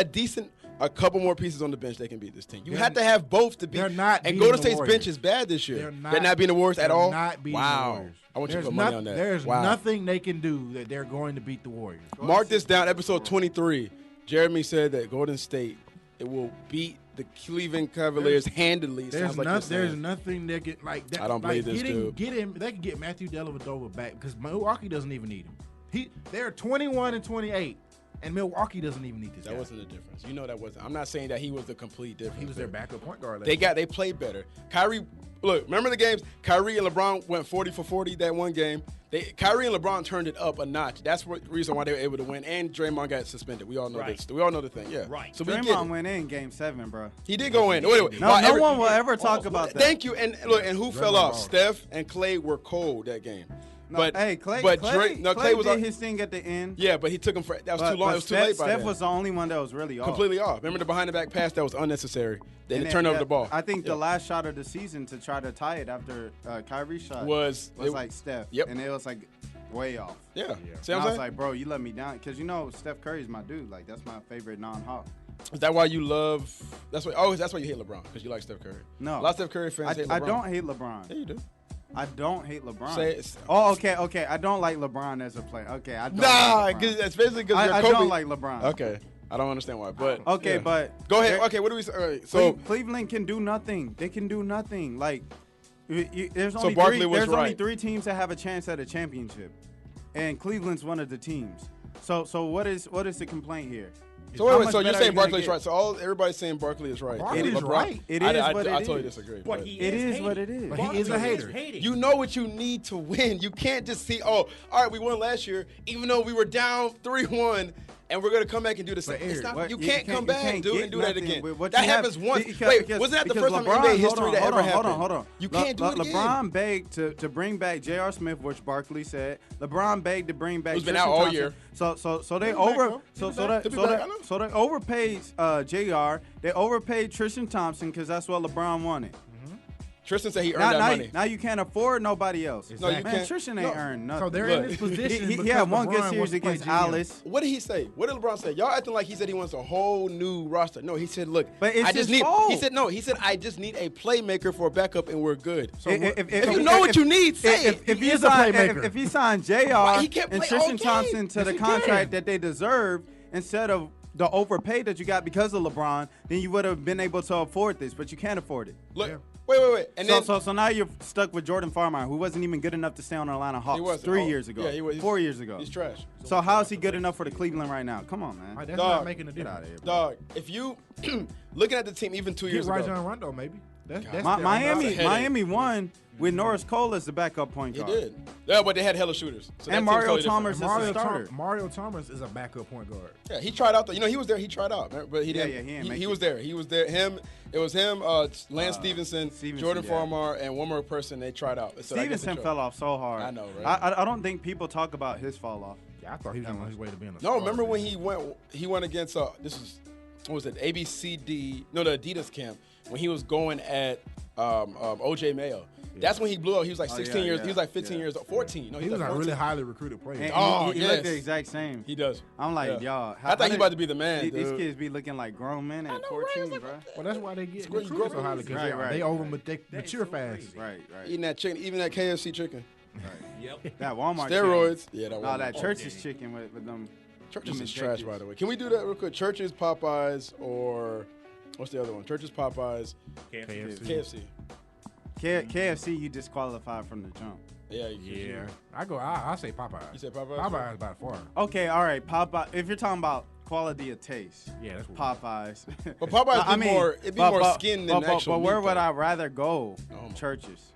a couple more pieces on the bench, they can beat this team. You They're- have to have both to beat. they're not And beating Golden the State's Warriors. bench is bad this year. They're They're not beating the Warriors at they're all. Not beating Wow. the Warriors. I want you to There's put money on that. There's Wow. nothing they can do that they're going to beat the Warriors. Mark this down. Episode 23. Jeremy said that Golden State will beat the Cleveland Cavaliers handily. It There's sounds like you're there's saying. nothing that can like that. I don't like, believe this, dude. Get him. They can get Matthew Dellavedova back because Milwaukee doesn't even need him. They're 21 and 28, and Milwaukee doesn't even need this That guy. wasn't the difference. You know that wasn't. I'm not saying that he was the complete difference. He was their backup point guard. They played better. Kyrie, look, remember the games? Kyrie and LeBron went 40 for 40 that one game. Kyrie and LeBron turned it up a notch. That's the reason why they were able to win. And Draymond got suspended. We all know Right. this. We all know the thing. Yeah. Right. So we get Draymond it. went in Game 7, bro. He did go in. Wait. No one will ever talk about that. Thank you. And look, and who fell Draymond off? ball. Steph and Clay were cold that game. No, but hey, Clay, but Clay, Clay was did his thing at the end. Yeah, but he took him for that was But, too long. but It was too Steph, late by Steph then. was the only one that was really off. Completely off. Remember the behind the back pass that was unnecessary. They And didn't turn over yeah, the ball. I think Yeah. the last shot of the season to try to tie it after Kyrie's shot was like Steph. Yep. And it was like way off. Yeah. See And what I I'm was saying? like, bro, you let me down. Because you know Steph Curry's my dude. Like, that's my favorite non-Hawk. Is that why you love? That's why you hate LeBron because you like Steph Curry. No. A lot of Steph Curry fans hate LeBron. I don't hate LeBron. Yeah, you do. I don't hate LeBron. Say it. Oh, okay. I don't like LeBron as a player. Okay, I don't Nah, like LeBron. especially because you're I Kobe. don't like LeBron. Okay, I don't understand why, but Okay, yeah. but go ahead. there- Okay, what do we say? All right, so Cleveland can do nothing. They can do nothing. Like, there's So only Barkley three. was There's only right. 3 teams that have a chance at a championship, and Cleveland's one of the teams. So what is the complaint here? so How wait, much so you're better saying are you gonna Barkley's get? right? So everybody's saying Barkley is right. Barkley And is LeBron- right. It is what it I totally is. disagree. But but- he It is is hating. what it is. But he Barkley is a hater. hating. You know what you need to win. You can't just see, oh, all right, we won last year, even though we were down 3-1, and we're gonna come back and do the same. But It's Eric, not, What- you can't come back, can't dude, get and do that nothing again. with what That you have. happens once. Because- Wait, because- wasn't that the because first time in LeBron- NBA history that ever happened? Hold on. You can't do it again. LeBron begged to bring back J.R. Smith, which Barkley said. LeBron begged to bring back. Who's been Tristan out all Thompson. year. So they He'll be back, over. though. So He'll be so back. that He'll be back, I know. so they overpaid J.R. They overpaid Tristan Thompson because that's what LeBron wanted. Tristan said he earned that money. Now you can't afford nobody else. No, you Man, can't. Tristan ain't No. earned nothing. So they're Look, in this position. He because had one good LeBron series wants to play against GM. Alice. What did he say? What did LeBron say? Y'all acting like he said he wants a whole new roster. No, he said, look, But it's I just his need. fault. He said no. He said I just need a playmaker for a backup, and we're good. So If you know what you need, say it. If He he is a signed, playmaker. if he signed J.R. Why, he can't and play Tristan all game. Thompson to Yes, the he contract can. that they deserved instead of the overpay that you got because of LeBron, then you would have been able to afford this, but you can't afford it. Look, Yeah. wait, and then So now you're stuck with Jordan Farmer, who wasn't even good enough to stay on the Atlanta he Hawks wasn't. 3 Oh, years ago. Yeah, he was. 4 years ago. He's trash. So how is he good enough for the Cleveland right now? Come on, man. Like, that's Dog. not making a Get difference. out of here, bro. Dog, if you looking at the team even 2 Get years ago, Rajon Rondo, maybe. That's their Miami headache. Miami won with Norris Cole as the backup point he guard. did. Yeah, but they had hella shooters. So that And team's Mario totally Chalmers different. is a starter. Mario Thomas is a backup point guard. Yeah, he tried out. He was there. He tried out, but he Yeah, didn't. he didn't make he it. was there. He was there. It was him, Lance Stevenson, Jordan yeah. Farmar, and one more person. They tried out. So I guess they Stevenson tried. fell off so hard. I know, right? I don't think people talk about his fall off. Yeah, I thought he was on his way to being a No, star, remember when man. he went against this is what was it? ABCD? No, the Adidas camp when he was going at OJ Mayo. That's when he blew up. He was like 16 years. yeah, He was like 15 yeah. years old. 14. No, He was like a 14. really highly recruited player. And Oh, he looked the yes. exact same. He does. I'm like, Yeah. y'all. I thought he about to be the man, These dude. kids be looking like grown men at know, right? 14, It's like, bro. Well, that's why they get Square- you recruited grow so highly because Right, they right, over right. they mature fast. Right. Eating that chicken, even that KFC chicken. Yep. That Walmart Steroids. chicken. Yeah, that Oh, one. that church's chicken with them. Churches them is trash, injectors. by the way. Can we do that real quick? Churches, Popeyes, or what's the other one? Churches, Popeyes, KFC. KFC. KFC, you disqualified from the jump. Yeah. Yeah. I say Popeyes. You said Popeyes? Popeyes by far. Okay, all right, Popeye. If you're talking about quality of taste, Yeah, that's what Popeyes. But Popeyes it'd be more skin than actual But where meat, would though. I rather go? Oh. Churches.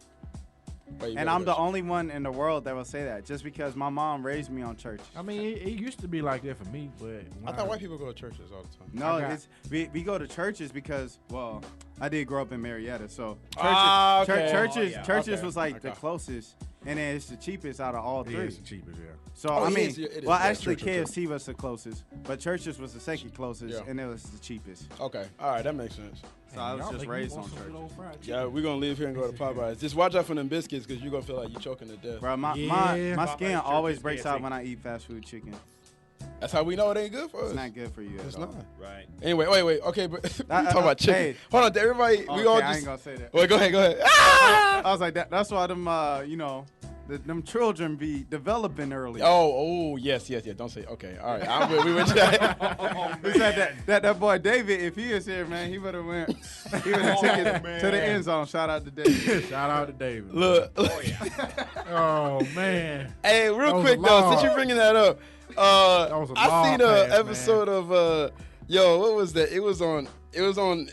Where you And go I'm to the church? only one in the world that will say that, just because my mom raised me on churches. I mean, it used to be like that for me, but I thought white people go to churches all the time. No, I got- it's we go to churches because, well, I did grow up in Marietta, so Okay. churches yeah. churches Okay. was like the Okay. closest, and then it's the cheapest out of all yeah, three. it's the cheapest, yeah. So Oh, I it mean, is, it is. well, Yeah, actually true, true, KFC was the closest, but churches was the second closest, Yeah. and it was the cheapest. Okay. All right, that makes sense. So I was y'all just make me raised want on some good churches. old fried chicken. Yeah, we're gonna leave here and go to Popeyes. Just watch out for them biscuits because you're gonna feel like you're choking to death. Bro, my Yeah. my Popeyes, skin churches, always breaks out KFC. when I eat fast food chicken. That's how we know it ain't good for us. It's not good for you It's at all. not. Right. Anyway, wait. Okay, but we talk about chicken. hey. Hold on, everybody. We Okay, all I just. ain't gonna say that. Wait, go ahead. Ah! I was like, that's why them, them children be developing early. Oh, yes. Don't say. Okay, all right. I'm good. We went. He said that boy David, if he is here, man, he would have went. He would have took it to the end zone. Shout out to David. Shout out to David. Look. Oh yeah. Oh man. Hey, That real was quick a though, long- since you're bringing that up, was a I long seen a pass, episode of what was that? It was on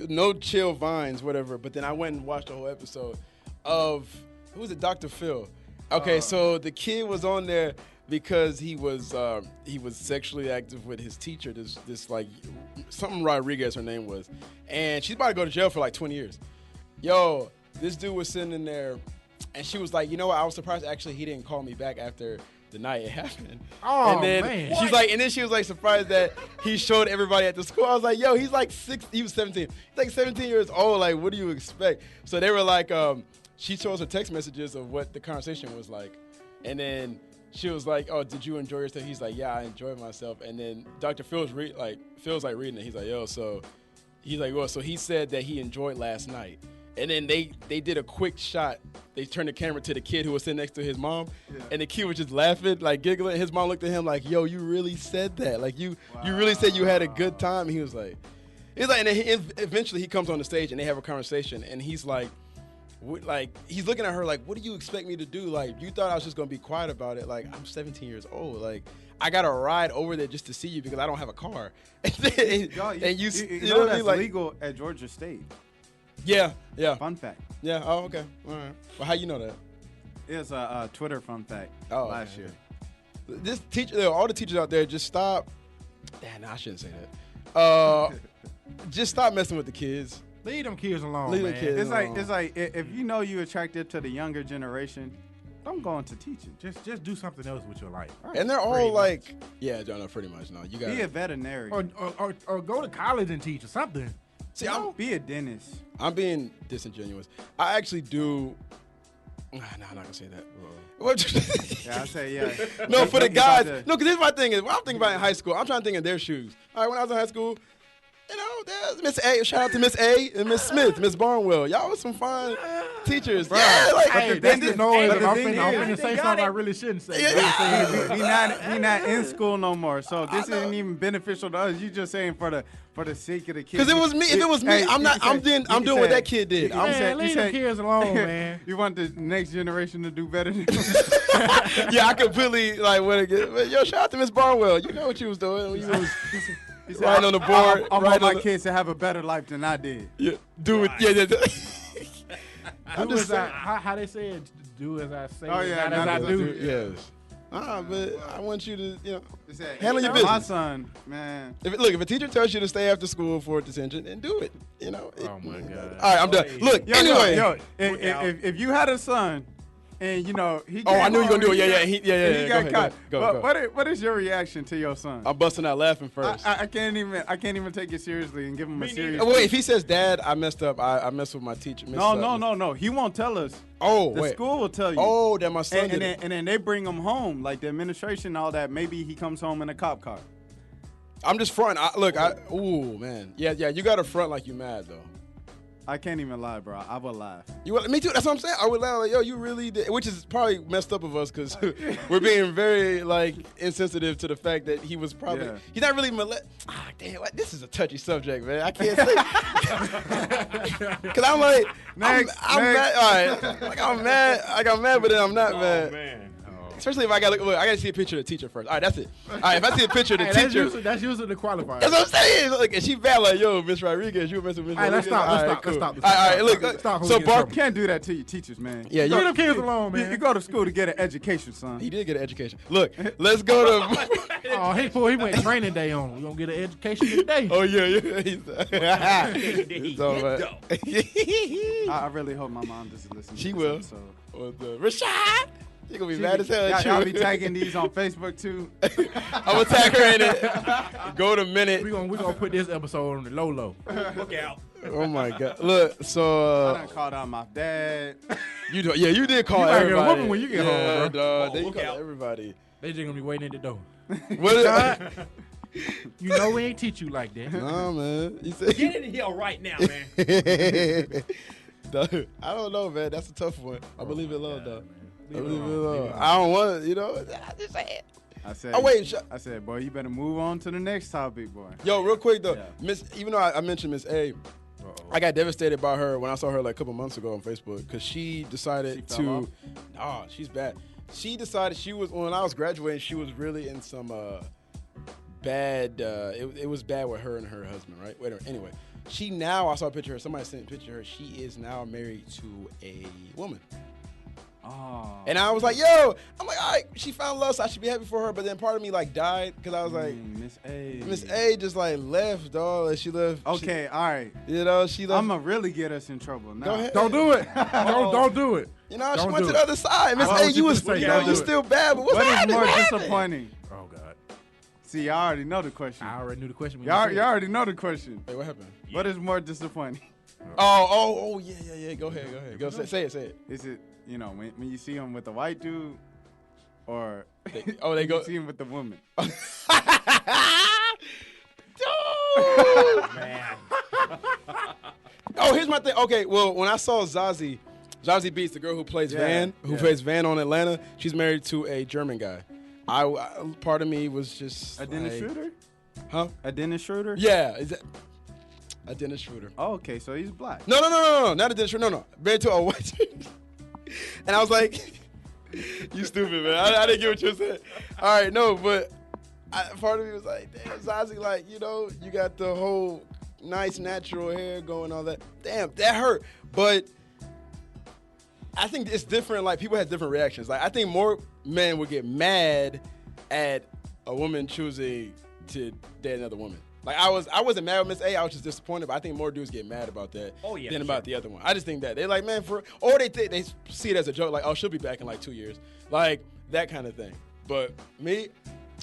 No Chill Vines, whatever. But then I went and watched the whole episode of who was it? Dr. Phil. Okay, so the kid was on there because he was sexually active with his teacher. This like something Rodriguez, her name was, and she's about to go to jail for like 20 years. Yo, this dude was sitting in there, and she was like, you know what? I was surprised actually he didn't call me back after the night it happened. Oh, and then man. she's like, and then she was like surprised that he showed everybody at the school. I was like, yo, he's like he was 17. He's like 17 years old. Like, what do you expect? So they were like, she shows her text messages of what the conversation was like, and then she was like, oh, did you enjoy yourself? He's like, yeah, I enjoyed myself. And then Dr. Phil's reading it. He's like, yo, so he's like, well, so he said that he enjoyed last night. And then they did a quick shot. They turned the camera to the kid who was sitting next to his mom, and the kid was just laughing, like giggling. His mom looked at him like, "Yo, you really said that? Like you really said you had a good time?" And he was like, and then eventually he comes on the stage and they have a conversation, and he's like, he's looking at her like, "What do you expect me to do? Like you thought I was just gonna be quiet about it? Like I'm 17 years old. Like I got to ride over there just to see you because I don't have a car." You know what I that's mean? Like, legal at Georgia State. yeah. Fun fact. Yeah. Oh, okay. All right. Well, how you know that? It's a Twitter fun fact last okay. year. This teacher, all the teachers out there, just stop. Nah, I shouldn't say that. Just stop messing with the kids. Leave them kids alone, Leave them man. kids. It's like if you know you attracted to the younger generation, don't go into teaching. Just do something else with your life. And they're all Pretty like, yeah, no, pretty much. No, you got Be a to veterinarian. Or go to college and teach or something. see. Be a dentist. I'm being disingenuous. I actually do. Nah, I'm not gonna say that. What? Yeah, I say yeah. No, for the Think about guys. the- No, because here's my thing is when I'm thinking about in high school, I'm trying to think in their shoes. All right, when I was in high school, you know, there's Miss A. Shout out to Miss A. and Miss Smith, Miss Barnwell. Y'all was some fine teachers. Yeah, like, Hey, thing that's is- the noise. but the I'm thing finna is- say something I really shouldn't say. we not in school no more. So this isn't even beneficial to us. You just saying for the sake of the kids. because it was me. If it was me, Hey, I'm not. you I'm said- doing. I'm you doing what said- that kid did. you I'm said- Man, leave them kids alone, man. You want the next generation to do better than yeah, I completely like want to get. But yo, shout out to Miss Barnwell. You know what you was doing. You was He said, right on the board. I right want my on the- kids to have a better life than I did. Yeah, do it. Yeah, I'm Do just as I, saying. how they say it, do as I say, Oh, yeah, not as I not do. Yes. But I want you to, He said, Handle your My business. son, man. if a teacher tells you to stay after school for detention, then do it. Oh my God. All right, I'm done. Look, anyway. If you had a son, and he Oh, I knew you were gonna do it. Yeah, and he he got Go caught. ahead, go ahead. What is your reaction to your son? I'm busting out laughing first. I can't even take it seriously and give him a Me serious. neither. Wait, if he says, "Dad, I messed up. I messed with my teacher." No. He won't tell us. Oh, The wait. school will tell you. Oh, that my son and did then, it. and then they bring him home, like the administration, and all that. Maybe he comes home in a cop car. I'm just fronting. Ooh, man. Yeah. You got to front like you mad though. I can't even lie, bro. I would laugh. You would, me too. That's what I'm saying. I would laugh like, yo, you really did, which is probably messed up of us because we're being very like insensitive to the fact that he was probably he's not really damn, this is a touchy subject, man. I can't say because I'm like I'm mad. All right, like I'm mad. I got mad, but then I'm not mad. Man. Especially if I got look, I got to see a picture of the teacher first. All right, that's it. All right, if I see a picture of the teacher, that's usually the qualifier. that's what I'm saying. Look, and she bad like, yo, Miss Rodriguez, you messing with Miss Rodriguez. Let's stop. All right, look. Stop. So Bark. You can't do that to your teachers, man. Yeah, Leave them kids alone, man. You go to school to get an education, son. He did get an education. Look, let's go to. Oh, he went training day on. We gonna get an education today. Oh yeah. He's all right. I really hope my mom doesn't listen. She to will. this episode. With Rashad. She gonna be mad as hell at you. Y'all be tagging these on Facebook too. I'm gonna tag her in it. Go to minute. We gonna put this episode on the low. Look out. Oh my god. Look, so I done called out my dad. you did call You might get a everybody. whooping when you get home, bro. Dog, Oh, then you look call out. everybody. They just gonna be waiting at the door. What? You know we ain't teach you like that. Nah, man. You said Get in here right now, man. Dog, I don't know, man. That's a tough one. I believe it love, though. I believe it alone. love. I don't want it, I just say it. I said, Oh wait, I said, boy, you better move on to the next topic, boy. yo, real quick though, Yeah. even though I mentioned Miss A, I got devastated by her when I saw her like a couple months ago on Facebook because she decided She fell to. Oh, she's bad. She decided she was when I was graduating. She was really in some bad. It was bad with her and her husband, right? Wait a minute. Anyway, she now I saw a picture of her. Somebody sent a picture of her. She is now married to a woman. Oh. And I was like, yo, I'm like, all right, she found love, so I should be happy for her. But then part of me like died because I was like, Miss A. Miss A just like left, dog. Like, she left. Okay, all right. She left. I'm gonna really get us in trouble now. Go ahead. Don't do it. Don't do it. You know, she Don't went do to the it. other side. Miss Why A, would you you was, just say you don't know, do you it? still bad, but what's What is happening? more What happened? disappointing? Oh God. See, I already know the question. I already knew the question. When Y'all you said it. already know the question. Hey, what happened? What is more disappointing? Oh, yeah. Go ahead. Go say it. Is it, when you see him with the white dude, or They when go. you see him with the woman? Dude! Man. Oh, here's my thing. Okay, well, when I saw Zazie Beetz, the girl who plays plays Van on Atlanta, she's married to a German guy. I part of me was just A Dennis like, Schroeder? Huh? A Dennis Schroeder? Yeah, is that a Dennis Schroeder? Oh, okay, so he's black. No, not a Dennis Schroeder. No, married to a white. And I was like, you stupid, man. I didn't get what you said. All right, no, but part of me was like, damn, Zazie, like, you got the whole nice natural hair going, all that. Damn, that hurt. But I think it's different. Like, people have different reactions. Like, I think more men would get mad at a woman choosing to date another woman. Like, I wasn't mad with Miss A. I was just disappointed. But I think more dudes get mad about that than about the other one. I just think that they're like, man, or they see it as a joke. Like, oh, she'll be back in like 2 years, like that kind of thing. But me,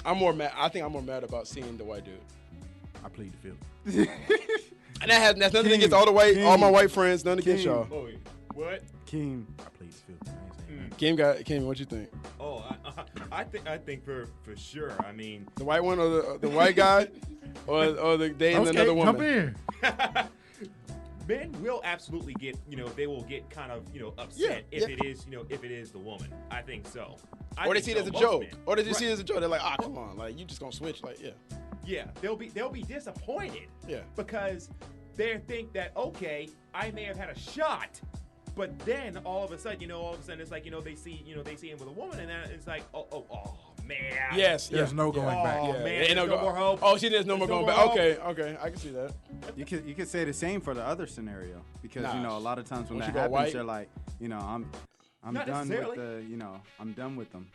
I'm more mad. I think I'm more mad about seeing the white dude. I plead the fifth. And that's nothing King, against all my white friends. Nothing against King. y'all. Oh, what? King. I plead the fifth. I ain't saying nothing. Kim, what you think? Oh, I think for sure. I mean, The white one or the white guy, or the dating Okay, another woman? jump in. men will absolutely get, they will get kind of, upset if it is the woman. I think so. Or they think see it as a most joke. men. Or they just Right. see it as a joke. They're like, come on, like you just gonna switch, like Yeah, they'll be disappointed. Yeah. Because they think that, okay, I may have had a shot, but then all of a sudden it's like, they see him with a woman, and then it's like, oh man. Yes. There's no going back. Oh, Yeah. man, Ain't there's no more hope. Oh, there's no more There's going no back. more Okay, I can see that. You could say the same for the other scenario because Nah. a lot of times when Once that you go happens, white- they're like, I'm Not done necessarily. with I'm done with them.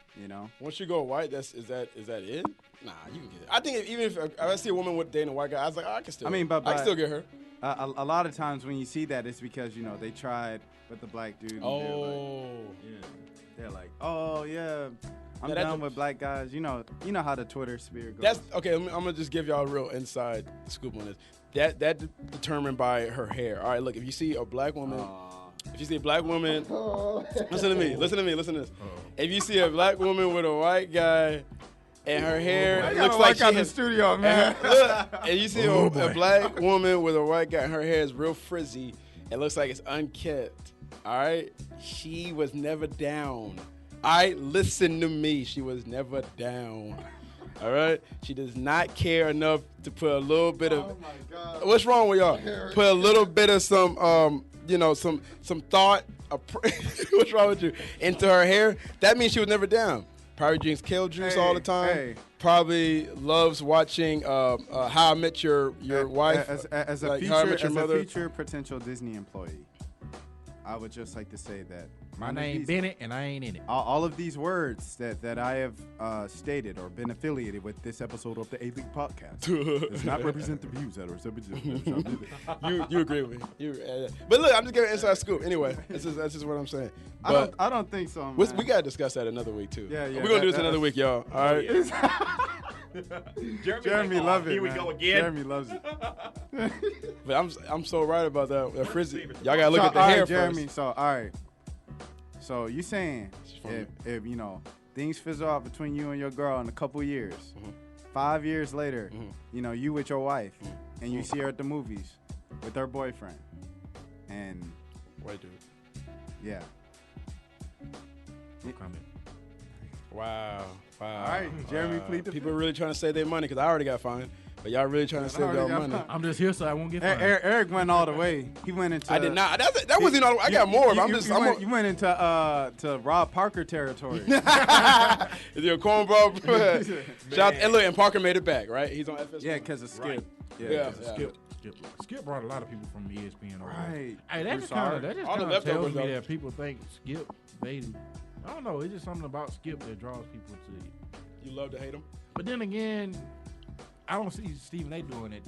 Once you go white, is that it? Nah, you can get it. I think even if I see a woman with dating a white guy, I was like, I can still. I mean, but I can still get her. A lot of times when you see that, it's because they tried with the black dude. And they're like, oh yeah, I'm Yeah, that's done with black guys. You know how the Twitter sphere goes. That's okay. I'm gonna just give y'all a real inside scoop on this. That determined by her hair. All right, look, if you see a black woman. If you see a black woman, listen to me. Listen to this. If you see a black woman with a white guy, and her hair looks like she out the has, studio, man. look, and you see a black woman with a white guy, and her hair is real frizzy, It looks like it's unkept. All right? She was never down. All right? Listen to me. She was never down. All right? She does not care enough to put a little bit of. Oh my God. What's wrong with y'all? Put a little bit of some, some thought. What's wrong with you? Into her hair. That means she was never down. Probably drinks kale juice all the time. Hey. Probably loves watching How I Met Your Wife. As a like How I Met Your Mother. future potential Disney employee, I would just like to say that My none of name these- Bennett, and I ain't in it. all of these words that I have stated or been affiliated with this episode of the A-League podcast does not represent the views that are You agree with me? But look, I'm just giving an inside scoop. Anyway, that's just what I'm saying. But I don't think so, man. we gotta discuss that another week too. Yeah, We're gonna do this another week, y'all. All right. Jeremy loves it. Here we man. go again. Jeremy loves it. But I'm so right about that frizzy. Y'all gotta look So, at the all right, hair Jeremy. first. So all right. So you saying from if things fizzle out between you and your girl in a couple years, 5 years later, you with your wife, and you see her at the movies with her boyfriend, and Wait, dude. yeah. No comment. Wow. All right, Jeremy, plead the People are really trying to save their money because I already got fined. But y'all really trying to save y'all money. I'm just here so I won't get fined. Eric went all the way. He went into. I did not. That wasn't all. I got more. But You went into to Rob Parker territory. Is it a cornball? Shout and look, and Parker made it back, right? He's on FS1. Yeah, because of Skip. Right. Yeah. Skip brought a lot of people from ESPN over. Right. Hey, that just Broussard. kind of All the tells leftovers, me though. that people think Skip. I don't know. It's just something about Skip that draws people to it. You love to hate him. But then again, I don't see Stephen A. doing it.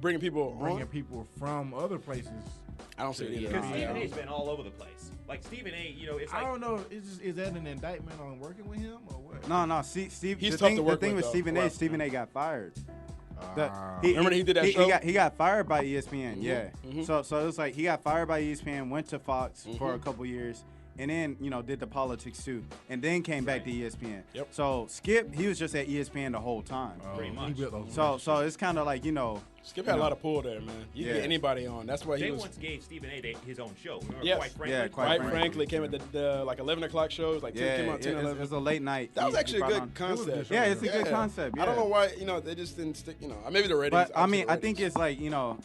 Bringing people Bringing on. people from other places. I don't see it either. Because Yeah. Stephen A's been all over the place. Like Stephen A, it's I like don't know. Is that an indictment on working with him or what? No. Steve. He's the tough thing, to work the thing with, with though. Stephen Wow. A. Stephen A. got fired. Remember when he did that show? He got fired by ESPN. Yeah. mhm. So it was like he got fired by ESPN, went to Fox for a couple years, and then did the politics too, and then came back to ESPN. Yep. So Skip, he was just at ESPN the whole time. Pretty He much. built those So it's kind of like Skip had a lot of pull there, man. You can Yeah. get anybody on. That's why he they was. once gave Stephen A his own show. Remember, Yes. Quite frankly. Yeah, Quite Quite frankly. frankly, came at the like 11 o'clock shows, like 10, yeah, came out 10, it 11. was a late night. That was He actually a brought good on- concept. Yeah, it's a good concept. I don't yeah. know why, they just didn't stick, maybe the ratings. But I obviously mean, the I think ratings. it's like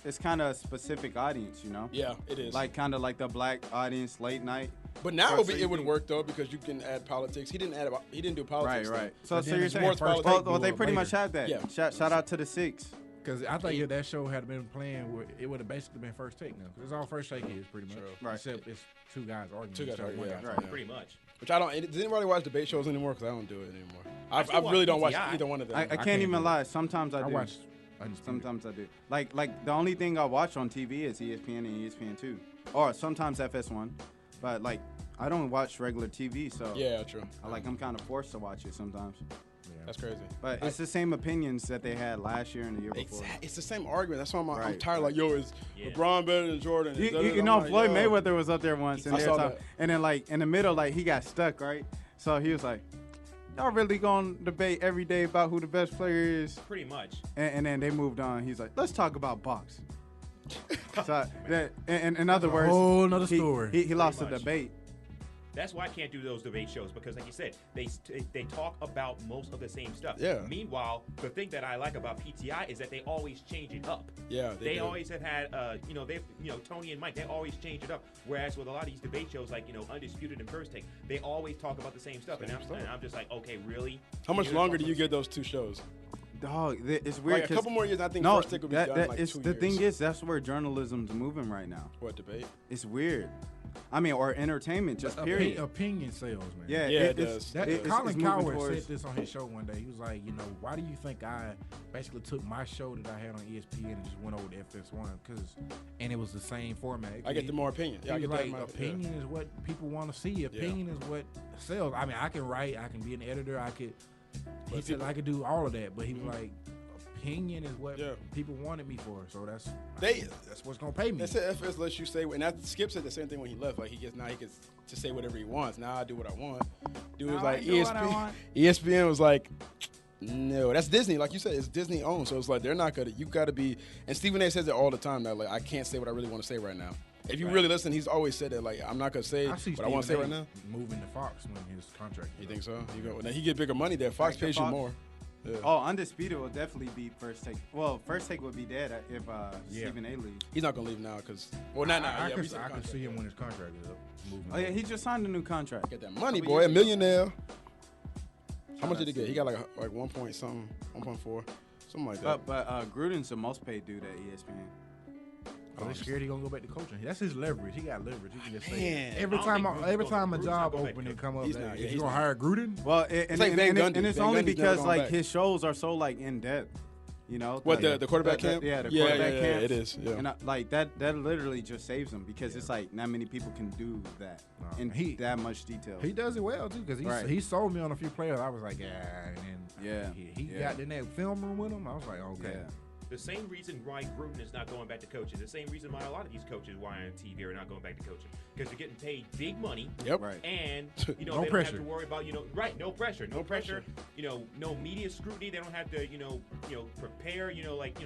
it's kind of a specific audience, Yeah, it is. like kind of like the black audience, late night. but now so it you would think- work though because you can add politics. He didn't do politics. Right. though. So But then you're it's saying more first politics. well, they do it pretty later. much have that. Yeah. Shout out to the Six. Because I think if that show had been playing, it would have basically been First Take now. 'Cause it's all First Take is pretty much. True. Right. Except it's two guys arguing. Two guys instead of arguing, one yeah. guy. Right. Pretty much. Which I don't. Does anybody watch debate shows anymore? Because I don't do it anymore. I still really watch don't watch PTI. either one of them. I can't can't do even it. lie. Sometimes I I do. watch. Undisputed. Sometimes I do. Like the only thing I watch on TV is ESPN and ESPN2, or sometimes FS1. But like I don't watch regular TV, so Yeah, true. I'm kind of forced to watch it sometimes. That's crazy. But it's the same opinions that they had last year and the year before. It's the same argument. That's why I'm Right, tired. right. Like, yo, is Yeah. LeBron better than Jordan? You know, Floyd Mayweather was up there once, and, I saw there's that. and then like in the middle, like he got stuck, right? So he was like, "Y'all really gonna debate every day about who the best player is?" Pretty much. And then they moved on. He's like, "Let's talk about box." So that, in other words, whole nother he- story. He lost the much. debate. That's why I can't do those debate shows because, like you said, they talk about most of the same stuff. Yeah. Meanwhile, the thing that I like about PTI is that they always change it up. Yeah, They do. always have had, Tony and Mike. They always change it up. Whereas with a lot of these debate shows, like Undisputed and First Take, they always talk about the same stuff. And I'm just like, okay, really? How much You're longer do talking you give those two shows? Dog, it's weird. Like a 'cause- couple more years. I think no, First Take will be done in like it's 2 the years. thing is that's where journalism's moving right now. What debate? It's weird. I mean, or entertainment, just period. Opinion sales, man. Yeah, Yeah, it it's- does. That, it's Colin moving Coward towards- said this on his show one day. He was like, why do you think I basically took my show that I had on ESPN and just went over to FS1 and it was the same format. I get the more opinion. Yeah, I He get was that. like, Yeah. opinion is what people want to see. Opinion is what sells. I mean, I can write, I can be an editor, he But said people- I could do all of that, but he was like, opinion is what Yeah. people wanted me for. So that's They- that's what's gonna pay me. They said FS lets you say, and that Skip said the same thing when he left. Like he gets to say whatever he wants. Now I do what I want. Dude was Now I like do what I want. ESPN was like, no, that's Disney. Like you said, it's Disney owned. So it's like they're not gonna. You got to be. And Stephen A. says it all the time. That like I can't say what I really want to say right now. If you Right. really listen, he's always said that. Like, I'm not gonna say I see what I want to say Stephen right A. now. moving to Fox when his contract. You think so? Now he get bigger money there. Fox Back to pays you Fox? more. Yeah. Oh, Undisputed will definitely beat First Take. Well, First Take would be dead if Yeah. Stephen A. leaves. He's not gonna leave now because not now. I Yeah, can, we said I can contract. see him when his contract is up. Moving Oh yeah, on. he just signed a new contract. Get that money, Couple boy. years A ago. millionaire. How Shout much out did he get? to He got like 1 point something, 1.4, something like that. But Gruden's the most paid dude at ESPN. Are they scared he gonna go back to coaching? That's his leverage. He got leverage. He can just say Man. every I don't time think Gruden's every gonna- time a Gruden's job not going back open to and come up, He's not. Yeah, you he's gonna not. hire Gruden? Well, like Van Gundy. and it's Van only Gundy's never because gone like back. his shows are so like in depth. You know What the quarterback camp? Yeah, the Yeah, quarterback yeah, camp. it is, yeah. And like that literally just saves him because it's like not many people can do that No, in he- that much detail. He does it well too because Right. he sold me on a few players. I was like, yeah, and then Yeah, he yeah. got in that film room with him. I was like, okay. Yeah. The same reason why Gruden is not going back to coaching, the same reason why a lot of these coaches why on TV are not going back to coaching, because they're getting paid big money. Yep. Right. And No they don't pressure. have to worry about right, no pressure, no pressure. pressure. No media scrutiny. They don't have to prepare.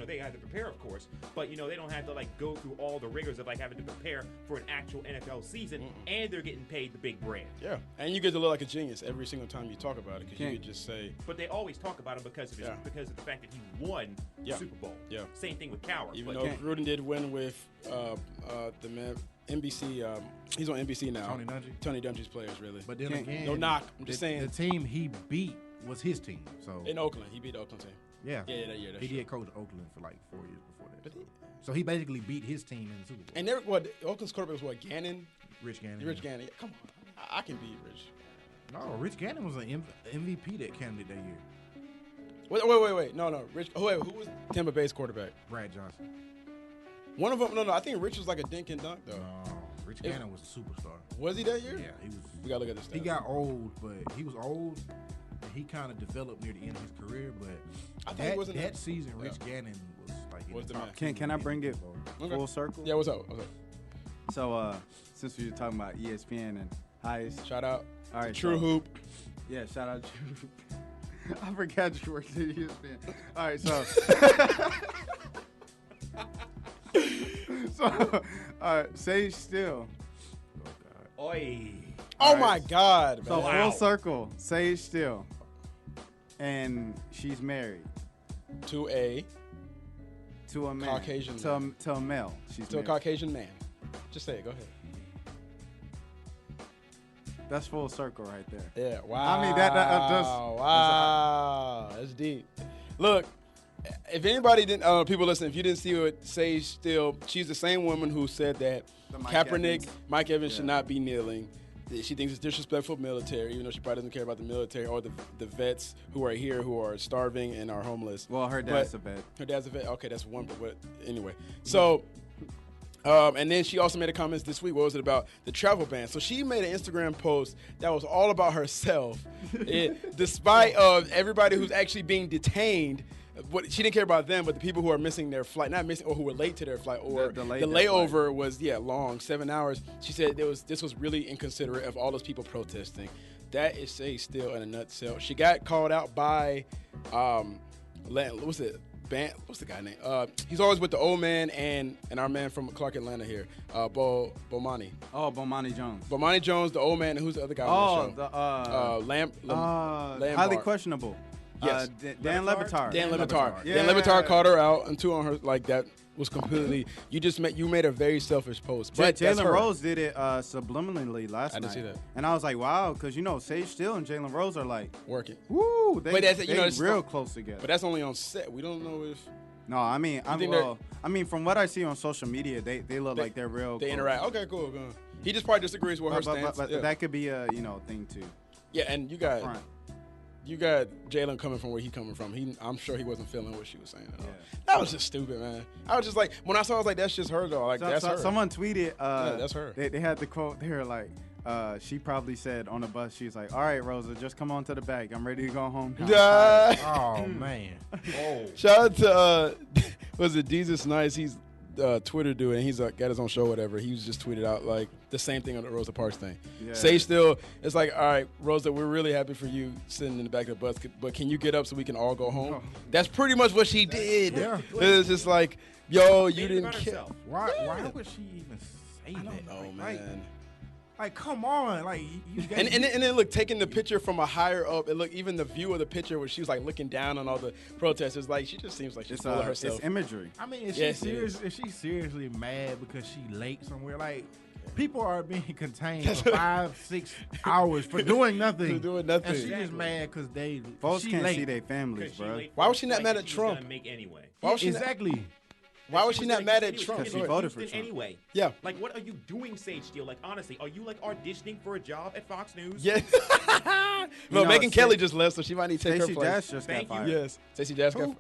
They have to prepare, of course, but they don't have to like go through all the rigors of like having to prepare for an actual NFL season. And they're getting paid the big brand. Yeah, and you get to look like a genius every single time you talk about it because you Can't- could just say, But they always talk about him because of because of the fact that he won Yeah. the Super Bowl. Yeah. Same thing with Cowher. even but though Can't- Gruden did win with the man NBC, he's on NBC now. Tony Dungy? Tony Dungy's players, really. But then Can't- again, no knock. I'm just saying. the team he beat was his team. So In Oakland, he beat the Oakland team. yeah, Yeah, that's he true. did coach Oakland for like 4 years before that. But So, he- so he basically beat his team in the Super Bowl. And there, what Oakland's quarterback was what Gannon, Rich Gannon. Rich Gannon. Yeah, come on, I can beat Rich. No, Rich Gannon was an MVP that candidate that year. Wait. No. Rich. Who was Tampa Bay's quarterback? Brad Johnson. One of them. No. I think Rich was like a dink and dunk though. No, Rich It- Gannon was a superstar. Was he that year? Yeah, he was. We gotta look at this. He got old, but he was old. And he kind of developed near the end of his career, but I thought he wasn't that that- season, yeah. Rich Gannon was like in Was the the top man. two Can I in bring the it Super Bowl. Okay. full circle? Yeah. What's up? So since we were talking about ESPN and highest, Shout out. all right, True so- Hoop. Yeah, shout out True. I forgot you worked at ESPN. All right, so all right, Sage Steele. Oi. Oh right. my God, man. So Wow. full circle, Sage Steele, and she's married to a to a man, Caucasian to a, man. to a male. She's to a married. Caucasian man. Just say it. Go ahead. That's full circle right there. Yeah. Wow. I mean, that just- wow. That's deep. Look, if anybody didn't, people listen, if you didn't see what Sage Steele, she's the same woman who said that The Mike Kaepernick, Evans. Mike Evans should Yeah. not be kneeling. She thinks it's disrespectful of military, even though she probably doesn't care about the military or the vets who are here who are starving and are homeless. Well, her dad's a vet. Her dad's a vet. Okay, that's one. But anyway, so and then she also made a comment this week. What was it about? The travel ban. So she made an Instagram post that was all about herself, despite of everybody who's actually being detained. What she didn't care about them, but the people who are missing their flight, not missing, or who were late to their flight, or the delayed their layover was long, 7 hours. She said this was really inconsiderate of all those people protesting. That is Sage Steele in a nutshell. She got called out by, what's the guy name? He's always with the old man and our man from Clark Atlanta here, Bomani. Oh, Bomani Jones. Bomani Jones, the old man, and who's the other guy Oh, on the the show? highly Lambar. questionable. Yes. Dan Le Lebatard. Dan Le Batard. Yeah. Dan Le Batard called her out, and two on her like that was completely. You made a very selfish post. But that's Jalen her. Rose did it subliminally last I night. didn't see that. And I was like, wow, because Sage Steele and Jalen Rose are like, working. woo, they, But that's- they it's real not- close together. But that's only on set. We don't know if No, I mean, from what I see on social media, they look They- like they're real. they close. interact. Okay, cool. He just probably disagrees with her But stance. Yeah. that could be a thing too. Yeah, and you Front. got Jalen coming from where he coming from. I'm sure he wasn't feeling what she was saying at all. Yeah. That was just stupid, man. I was just like, when I saw it, I was like, that's just her though. Like that's her. Someone tweeted. that's her. They had the quote. They were like, she probably said on the bus, she was like, "All right, Rosa, just come on to the back. I'm ready to go home now." Yeah. Oh man. Oh. Shout out to was it Jesus Nice? Twitter dude, and he's got his own show, whatever. He was just tweeted out like the same thing on the Rosa Parks thing. Yeah. Sage Steele, it's like, all right, Rosa, we're really happy for you sitting in the back of the bus, but can you get up so we can all go home? That's pretty much what she did. Yeah. It's just like, yo, you Made it didn't about care. herself. Why would she even say that? Oh Like, man. like, come on, like you got And then look, taking the picture from a higher up, and look, even the view of the picture where she was like looking down on all the protesters, like she just seems like she's It's full of herself. it's imagery. I mean, Yes, it is she seriously mad because she late somewhere? Like, people are being contained for 5-6 hours for doing nothing. For doing nothing. And she just mad because Folks she can't late. see their families, Because she bro. late Why for was she a not flight mad that at she was Trump? gonna make anyway. Why was she Exactly. Why was she not mad at She was Trump? gonna She be voted for Houston Trump. anyway. Yeah. Like, what are you doing, Sage Steele? Like, honestly, are you like auditioning for a job at Fox News? Yeah. You No, know, Megan Kelly Sta- just left, so she might need to take Stacey her place. Dash just got Thank you. fired. Yes. Stacey Dash got. Who?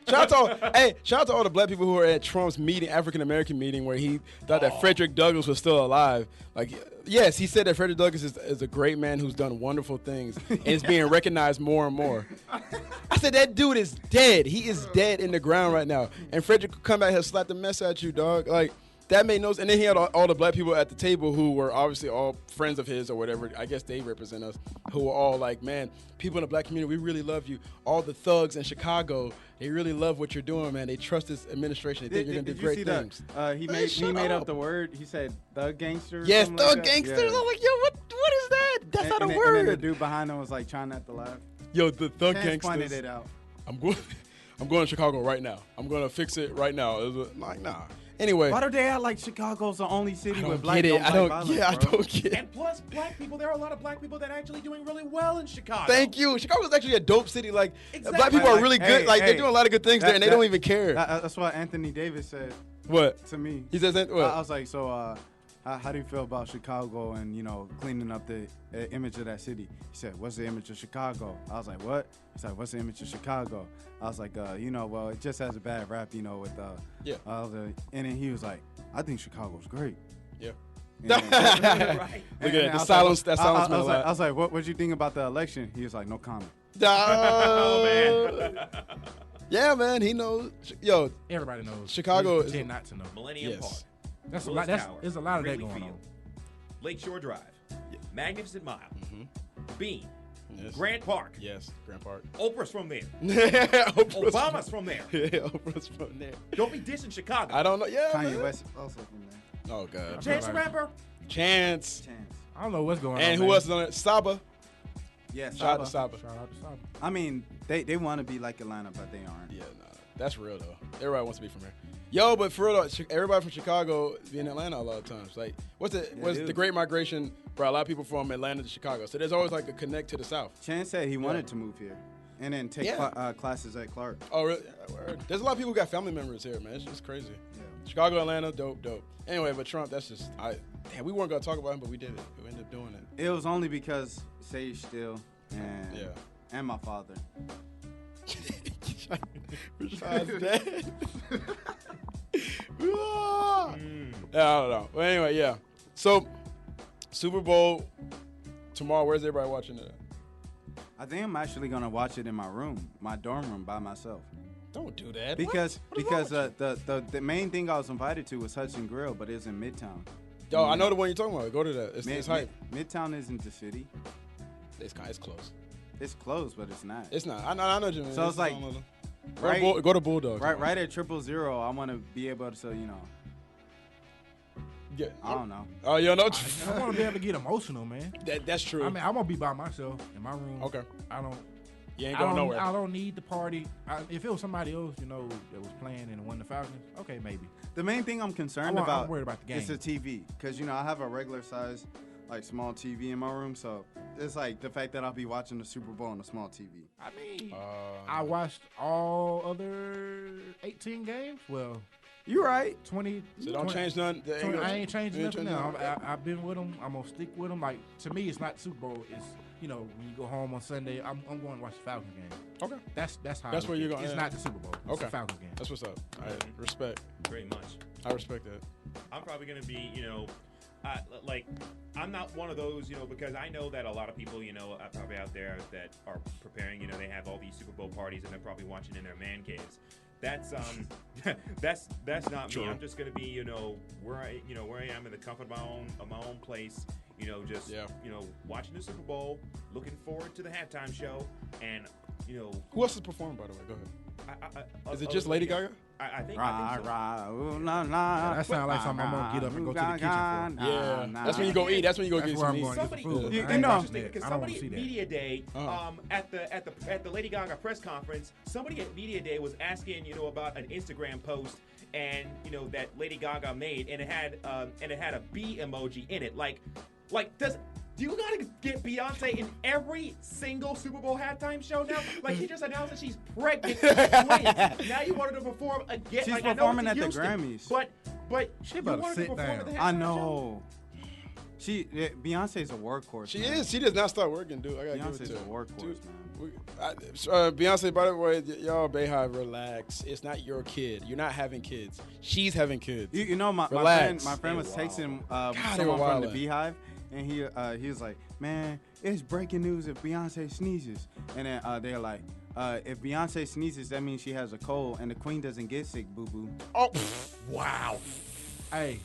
Shout out to all the black people who were at Trump's meeting, African American meeting, where he thought that Frederick Douglass was still alive. Like, yes, he said that Frederick Douglass is a great man who's done wonderful things and is being recognized more and more. I said that dude is dead. He is dead in the ground right now. And Frederick could come back and slap the mess at you, dog. Like, that made no sense. And then he had all the black people at the table who were obviously all friends of his or whatever. I guess they represent us, who were all like, man, people in the black community, we really love you. All the thugs in Chicago, they really love what you're doing, man. They trust this administration. They think you're going to do great things. He Man, made shut made up. up the word. He said thug gangster. or Yes, something like thug that. gangsters. Yeah. I'm like, yo, what is that? That's not a And then the word. dude behind him was like trying not to laugh. Yo, the thug Chance pointed gangsters. it out. I'm going to Chicago right now. I'm going to fix it right now. It was like, nah. Anyway, Why do they act like Chicago's the only city I with don't black get it. I don't. violence, Yeah, I bro? don't get it. And plus, black people, there are a lot of black people that are actually doing really well in Chicago. Thank you. Chicago's actually a dope city. Like, Exactly. black people are Like, really good. hey, Like, they're hey, doing a lot of good things there, and they don't even care. That's what Anthony Davis said What? to me. He says that? What? I was like, so how do you feel about Chicago and, you know, cleaning up the image of that city? He said, what's the image of Chicago? I was like, what? He said, what's the image of Chicago? I was like, you know, well, it just has a bad rap, you know, with Yeah. and then he was like, I think Chicago's great. Yeah. And then- Right. Look at and that. I The was silence. like, That silence I meant a was like, lot. I was like, what you think about the election? He was like, no comment. Oh, man. Yeah, man. He knows. Yo, Everybody knows. Chicago Just is- pretend not to know. Millennium Yes. Park. That's a Willis lot. Tower, There's a lot of that Wrigley going Field, on. Lakeshore Drive, Magnificent Mile, Bean, yes. Grant Park. Yes, Grant Park. Oprah's from there. Oprah's Obama's from there. Yeah, Oprah's from there. Don't be dissing Chicago. I don't know. Yeah. Kanye man. West also from there. Oh God. Chance the Rapper. Chance. Chance. I don't know what's going on. And who man. else is on it? Saba. Yeah, Shout out to Saba. Saba. Shout out to Saba. I mean, they want to be like Atlanta, but they aren't. Yeah, nah, that's real though. Everybody wants to be from here. Yo, but for real though, everybody from Chicago be in Atlanta a lot of times. Like, what's dude. the Great Migration brought a lot of people from Atlanta to Chicago. So there's always like a connect to the South. Chance said he wanted to move here and then take Yeah. classes at Clark. Oh, really? Yeah, word. There's a lot of people who got family members here, man. It's just crazy. Yeah. Chicago, Atlanta, dope. Anyway, but Trump, that's just we weren't gonna talk about him, but we did it. We ended up doing it. It was only because Sage Steele and Yeah. and my father. Rashad's dead. Ah. Yeah, I don't know. But anyway, yeah. So, Super Bowl tomorrow. Where's everybody watching it? I think I'm actually gonna watch it in my room, my dorm room, by myself. Don't do that. Because What is wrong with you? the main thing I was invited to was Hudson Grill, but it's in Midtown. Yo, I know the one you're talking about. Go to that. It's hype. Midtown isn't the city. It's close. It's close, but it's not. It's not. I know what you mean. So it's like, right- go to Bulldog. Right at 000. I want to be able to, you know, Yeah. I don't know. Oh, you know. I want to be able to get emotional, man. That's true. I mean, I'm gonna be by myself in my room. Okay. I don't. You ain't I going don't, nowhere. I don't need the party. If it was somebody else, you know, that was playing and won the Falcons, okay, maybe. The main thing I'm concerned I'm about worried about the game. is the TV, because you know I have a regular size, like small TV in my room, so it's like the fact that I'll be watching the Super Bowl on a small TV. I mean, I watched all other 18 games. Well, You right? 20. So don't 20 change nothing. 20 I ain't changing You ain't nothing changing now. I've been with them. I'm gonna stick with them. Like, to me, it's not the Super Bowl. It's, you know, when you go home on Sunday, I'm going to watch the Falcons game. Okay. That's how. That's I where look you're at it. going, It's yeah. not the Super Bowl. It's Okay. the Falcons game. That's what's up. All right. Respect. Very much. I respect that. I'm probably going to be, you know, like, I'm not one of those, you know, because I know that a lot of people, you know, probably out there that are preparing, you know, they have all these Super Bowl parties and they're probably watching in their man caves. that's that's not True. me. I'm just gonna be where I am in the comfort of my own place. Just watching the Super Bowl, looking forward to the halftime show, and Who else is performing, by the way? Go ahead. Is it just Lady Gaga? I think Rah, so. rah, ooh, la, la. That sounds like something I'm gonna get up and go to the kitchen for. Yeah. Nah, That's when you go eat. That's when you go That's get where some I'm meat. going to get Somebody, some food. You- I you ain't know- watching that. because I don't want somebody to see at that. Media Day, Uh-huh. at the Lady Gaga press conference, somebody at Media Day was asking, about an Instagram post, and that Lady Gaga made, and it had a bee emoji in it. Do you gotta get Beyonce in every single Super Bowl halftime show now? Like, he just announced that she's pregnant with twins. Now you want her to perform again. She's like, I know performing it's in at the Houston, Grammys. But She you better want her to sit perform at the down. halftime I show? know. Beyonce's a workhorse. She man. is. She does not start working, dude. I gotta Beyonce's give it a to her. workhorse, Dude, man. Beyonce, by the way, y'all, Bayhive, relax. It's not your kid. You're not having kids. She's having kids. You know, my Relax. friend was They texting they were someone from the wildin'. Beehive, and he was like, "Man, it's breaking news if Beyonce sneezes." And then they're like, "If Beyonce sneezes, that means she has a cold, and the queen doesn't get sick, boo boo." Oh, Wow. Hey,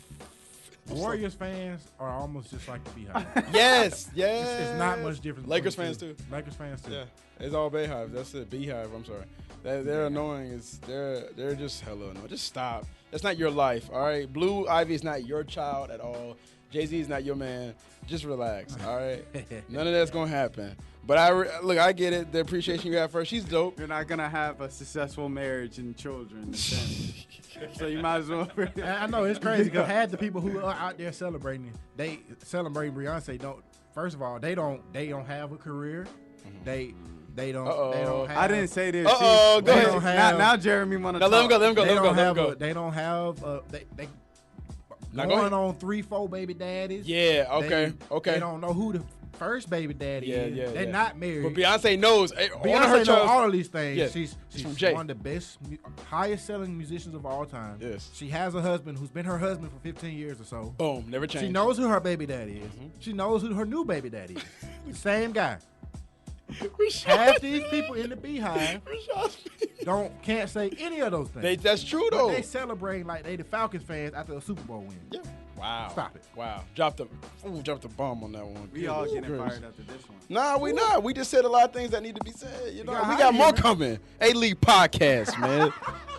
Warriors fans are almost just like the Beehive. yes, yes. It's not much different. Lakers between fans the too. two. Lakers fans too. Yeah, it's all Bayhive. That's it. Beehive. I'm sorry. They're annoying. They're just hella annoying. Just stop. That's not your life. All right. Blue Ivy is not your child at all. Jay-Z is not your man. Just relax. All right. None of that's gonna happen. But I get it. The appreciation you have for her. She's dope. You're not gonna have a successful marriage and children, and family. So you might as well. I know it's crazy because half the people who are out there celebrating Beyonce don't. First of all, they don't have a career. They don't. They don't have. I didn't say this. Uh-oh, See, go they ahead. don't have- now Jeremy want to Now talk. let him go. Let him go. They Let him go. don't Let him have. go. They don't have. They Now go going ahead. on 3-4 baby daddies. Yeah. Okay. They Okay. don't know who the first baby daddy Yeah, is. yeah, They're yeah. not married. But Beyonce knows. All of her Beyonce knows child. all of these things. Yeah, She's from Jay. one of the best, highest selling musicians of all time. Yes. She has a husband who's been her husband for 15 years or so. Boom. Never changed. She knows who her baby daddy is. She knows who her new baby daddy is. The same guy. Half these people in the Beehive can't say any of those things. That's true But though. they celebrate like they the Falcons fans after a Super Bowl win. Yeah. Wow. Stop it. Wow. Dropped the bomb on that one. We all Goodness getting gracious. fired after this one. Nah, we not. We just said a lot of things that need to be said. You know, got we hot got here, more man. coming. A-League podcast, man.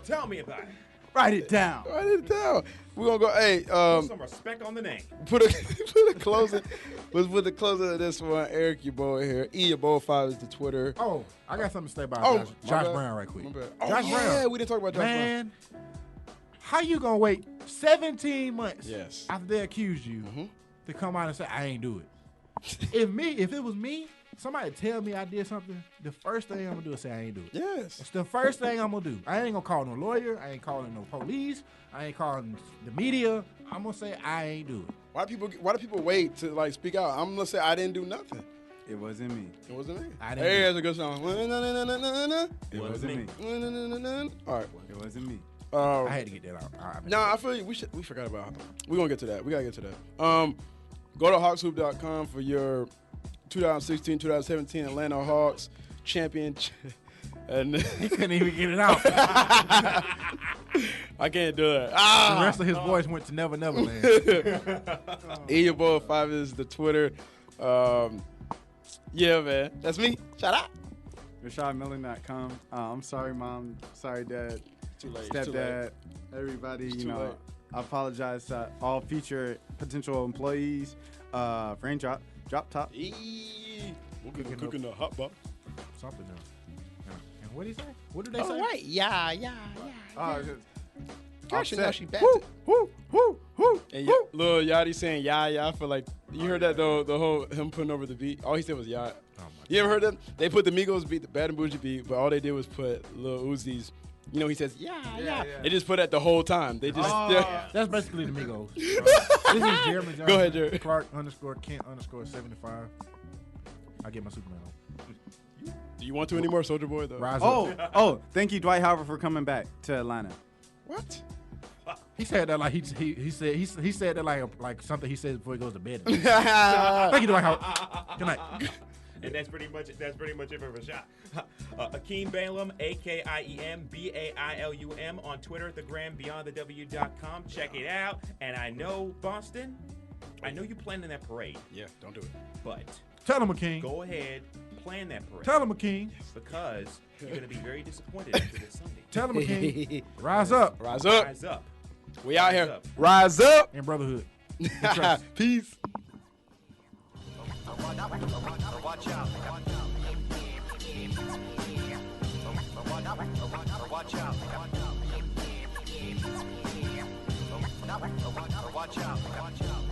Tell me about it. Write it down. Write it down. We're gonna go. Hey, Put some respect on the name. put a closing. Let's put the closing of this one. Eric, your boy here. Your boy 5 is the Twitter. Oh, I got something to say about Oh, Josh my bad. Brown right quick. My bad. Oh, Josh yeah, Brown. we didn't talk about Josh Brown. Man, how you gonna wait 17 months Yes. after they accuse you Mhm. to come out and say I ain't do it? if it was me, somebody tell me I did something, the first thing I'm gonna do is say I ain't do it. Yes. It's the first thing I'm gonna do. I ain't gonna call no lawyer. I ain't calling no police. I ain't calling the media. I'm gonna say I ain't do it. Why do people wait to like speak out? I'm gonna say I didn't do nothing. It wasn't me. It wasn't me. I didn't Hey, do that's a good song. It wasn't me. All right. It wasn't me. I had to get that out. No, I feel you. We forgot about. We're gonna get to that. We gotta get to that. Go to hawkshoop.com for your 2016-2017 Atlanta Hawks championship. And He couldn't even get it out. I can't do it. The rest of his voice went to Never Neverland. Your boy 5 is the Twitter. Yeah, man. That's me. Shout out. RashadMillen.com. I'm sorry, Mom. Sorry, Dad. Too late. Stepdad. Everybody, It's you too know. late. I apologize to all future potential employees. Frame drop top. We're cooking the hot box. Something else. And what did he say? What did they say? All right. Yeah. Offset. And Lil Yachty saying yeah. I feel like you heard that though. The whole him putting over the beat. All he said was yeah. You ever heard that? They put the Migos beat, the Bad and Bougie beat, but all they did was put Lil Uzi's. You know, he says yeah. They just put that the whole time. They just. That's basically the Migos. This is Jeremy Johnson. Go ahead, Jerry. Clark _Kent _75. I get my Superman on. Do you want to anymore, Soldier Boy? Though. Rise up. Oh, thank you, Dwight Howard, for coming back to Atlanta. What? He said that like he said that like something he says before he goes to bed. yeah, Thank you, Dwight Howard. Good night. And that's pretty much it for Rashad. Akeem Balaam, AKIEM BAILUM on Twitter, the gram, beyondthew.com. Check it out. And I know, Boston, I know you planning that parade. Yeah, don't do it. But Tell him, Akeem. go ahead, plan that parade. Tell him, Akeem. Because you're going to be very disappointed after this Sunday. Tell him, Akeem. Rise up Rise up. Rise up. We out Rise here. up. Rise up. in brotherhood. Peace. Watch out. Watch out. Watch out.